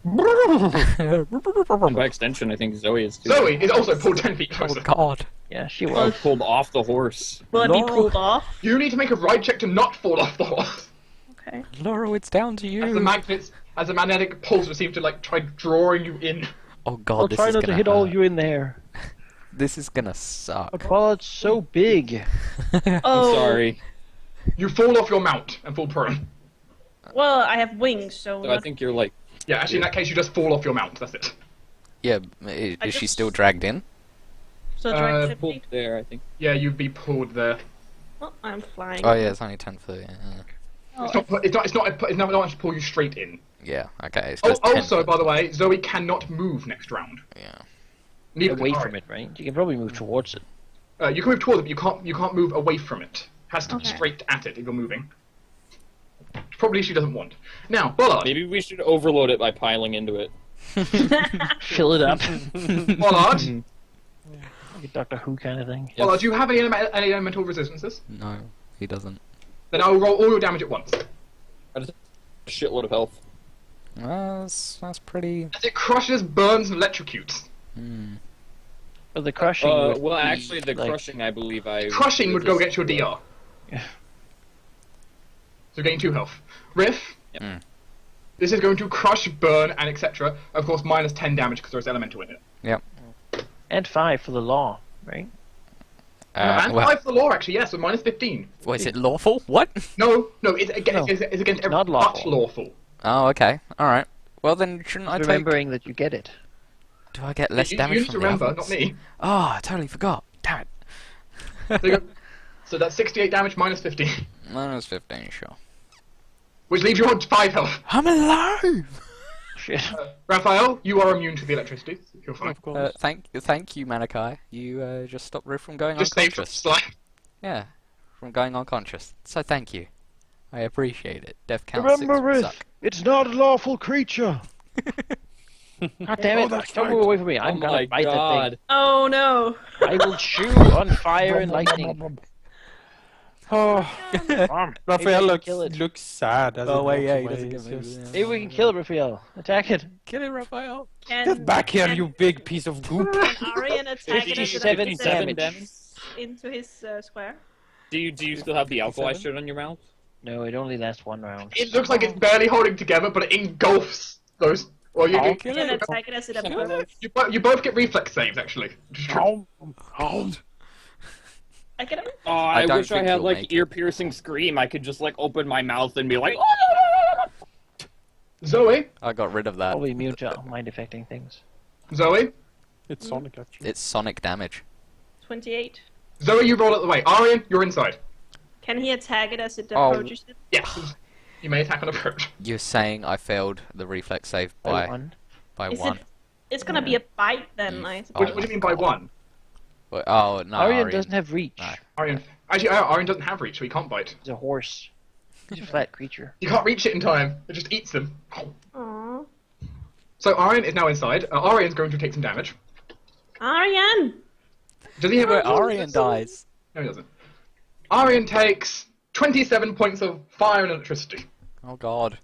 And by extension, I think Zoe is too. Zoe is also pulled 10 feet Oh closer. God. Yeah, she I was. pulled off the horse. Will I be No. pulled off? You need to make a ride check to not fall off the horse. Okay. Laura, it's down to you. As the magnetic pulse would seem to like try drawing you in. Oh God, I'll this try is not gonna to hit all hurt. you in there. This is gonna suck. But while it's so big, Oh. Sorry. You fall off your mount and fall prone. Well, I have wings, so. So I think you're like. Yeah, actually, in that case, you just fall off your mount. That's it. Yeah, is she just- still dragged in? So drag 10 Pulled feet. there, I think. Yeah, you'd be pulled there. Well, I'm flying. Oh yeah, it's only 10 feet. Oh, It's not going to pull you straight in. Yeah, okay. It's Oh, just 10 also, foot. by the way, Zoe cannot move next round. Yeah. Neither away can from it, right? You can probably move towards it. You can move towards it, but you can't move away from it. Has to be Okay. straight at it if you're moving. Probably she doesn't want. Now, Bollard. Maybe we should overload it by piling into it. Fill it up. Bollard. Like a Doctor Who kind of thing. Bollard, do you have any elemental resistances? No, he doesn't. Then I will roll all your damage at once. I just have a shitload of health. That's pretty. As it crushes, burns, and electrocutes. But the crushing. would Well, be, actually, the like, crushing, I believe I. Crushing would go against your DR. Yeah. So gain 2 health. Riff. Yep. Mm. This is going to crush, burn, and etc. Of course, minus 10 damage because there's elemental in it. Yep. And 5 for the law, right? And Well, 5 for the law, actually, yes, so minus 15. is it lawful? What? No, it's against, No, it's against every not but lawful. lawful. Oh, okay. All right. Well, then shouldn't I take? Remembering that you get it. Do I get less you damage need from to the remember, others? not me. Oh, I totally forgot. Damn it. So, you go, so that's 68 damage minus 15, Minus 15, sure. which leaves you on 5 health. I'm alive. Shit. Raphael, you are immune to the electricity. You're fine. Of course. Thank you, Manikai. You just stopped Riff from going Just save from unconscious. slime. Yeah, from going unconscious. So thank you. I appreciate it. Death count Remember, 6 would Riff, suck. it's not a lawful creature. God damn it! that's Don't right. move away from me. Oh I'm my gonna bite god. Oh no. that thing. I will chew on fire and lightning. Oh, Maybe Raphael I can kill it. looks sad as Oh, it wait, walks yeah, he away. doesn't It's get moved, just- yeah. Maybe we can kill it, Raphael. Attack it. Kill it, Raphael. Get back here, you big piece of goop! Arian attack it as it 57 hits damage. into his square. Do you still have the alkali shit on your mouth? No, it only lasts 1 round. It looks like it's barely holding together, but it engulfs those. Well, you, I'll you, kill And it. attack it as it Kill approaches. you both get reflex saves, actually. Which is true. I get him. Oh, I don't wish I think had you'll like make it. ear-piercing scream. I could just like open my mouth and be like, Zoe, I got rid of that. Probably immune to mind-affecting things. Zoe, It's Sonic, actually. It's sonic damage. 28. Zoe, you roll out the way. Arian, you're inside. Can he attack it as it Oh. approaches him? Yes. You may attack on approach. You're saying I failed the reflex save by 1. Is one. It's gonna be a bite then, I Oh, What do you mean by 1? Wait, oh no, Arian Arian. doesn't have reach. No. Arian. Actually, Arian doesn't have reach, so he can't bite. He's a horse. He's a flat creature. You can't reach it in time. It just eats them. Aww. So Arian is now inside. Arian's going to take some damage. Arian! Does he have Where a... Arian dies. No, he doesn't. Arian takes 27 points of fire and electricity. Oh god.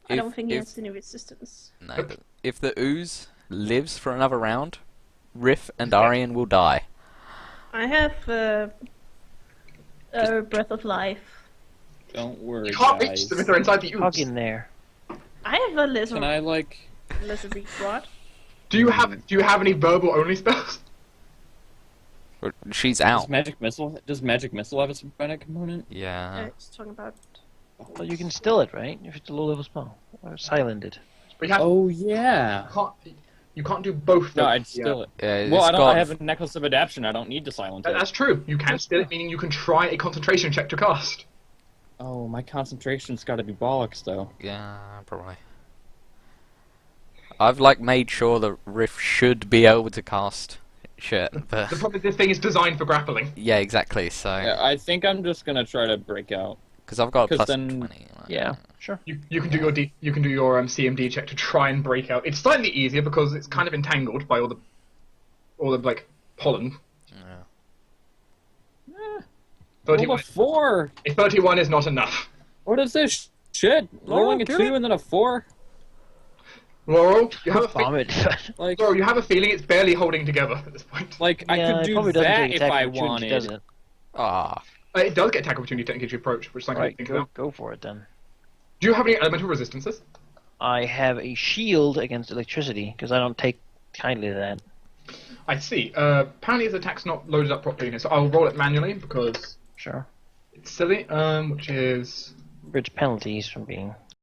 I don't think he if, has any resistance. No, but if the ooze lives for another round, Riff and Arian will die. I have breath of life. "Don't worry, You can't guys." reach them if they're inside the Hug ooze. in there. I have a Can I like? lesser reach rod. Do you have any verbal only spells? But she's Does out. magic missile have a symphonic component? Yeah. It's talking about. Well, you can still it, right? If it's a low-level spell. Or silent it. We have, Oh yeah. you can't do both. No, though. I'd still it. Yeah, Well, it's I don't. got- I have a necklace of adaptation. I don't need to silence it. That's true. You can still it, meaning you can try a concentration check to cast. Oh, my concentration's got to be bollocks, though. Yeah, probably. I've like made sure that Riff should be able to cast shit, but The problem is this thing is designed for grappling. yeah, exactly. So Yeah, I think I'm just gonna try to break out. because I've got a 'Cause plus then- 20. Like, Yeah, sure. You can do your CMD check to try and break out. It's slightly easier because it's kind of entangled by all the like pollen. yeah. 31, Roll a 4. 31 is not enough. What is this Shit, rolling a get 2 it? and then a 4. Laurel, you have a Vomit. Like, Laurel, you have a feeling it's barely holding together at this point. like I Yeah, could it do probably doesn't that take if attack I opportunity, wanted. does it? Ah, It does get attack opportunity technically to approach, which is something Right, to think go, about. go for it then. Do you have any elemental resistances? I have a shield against electricity because I don't take kindly to that. I see. Apparently his attack's not loaded up properly, so I'll roll it manually because Sure. it's silly. Which is Bridge penalties from being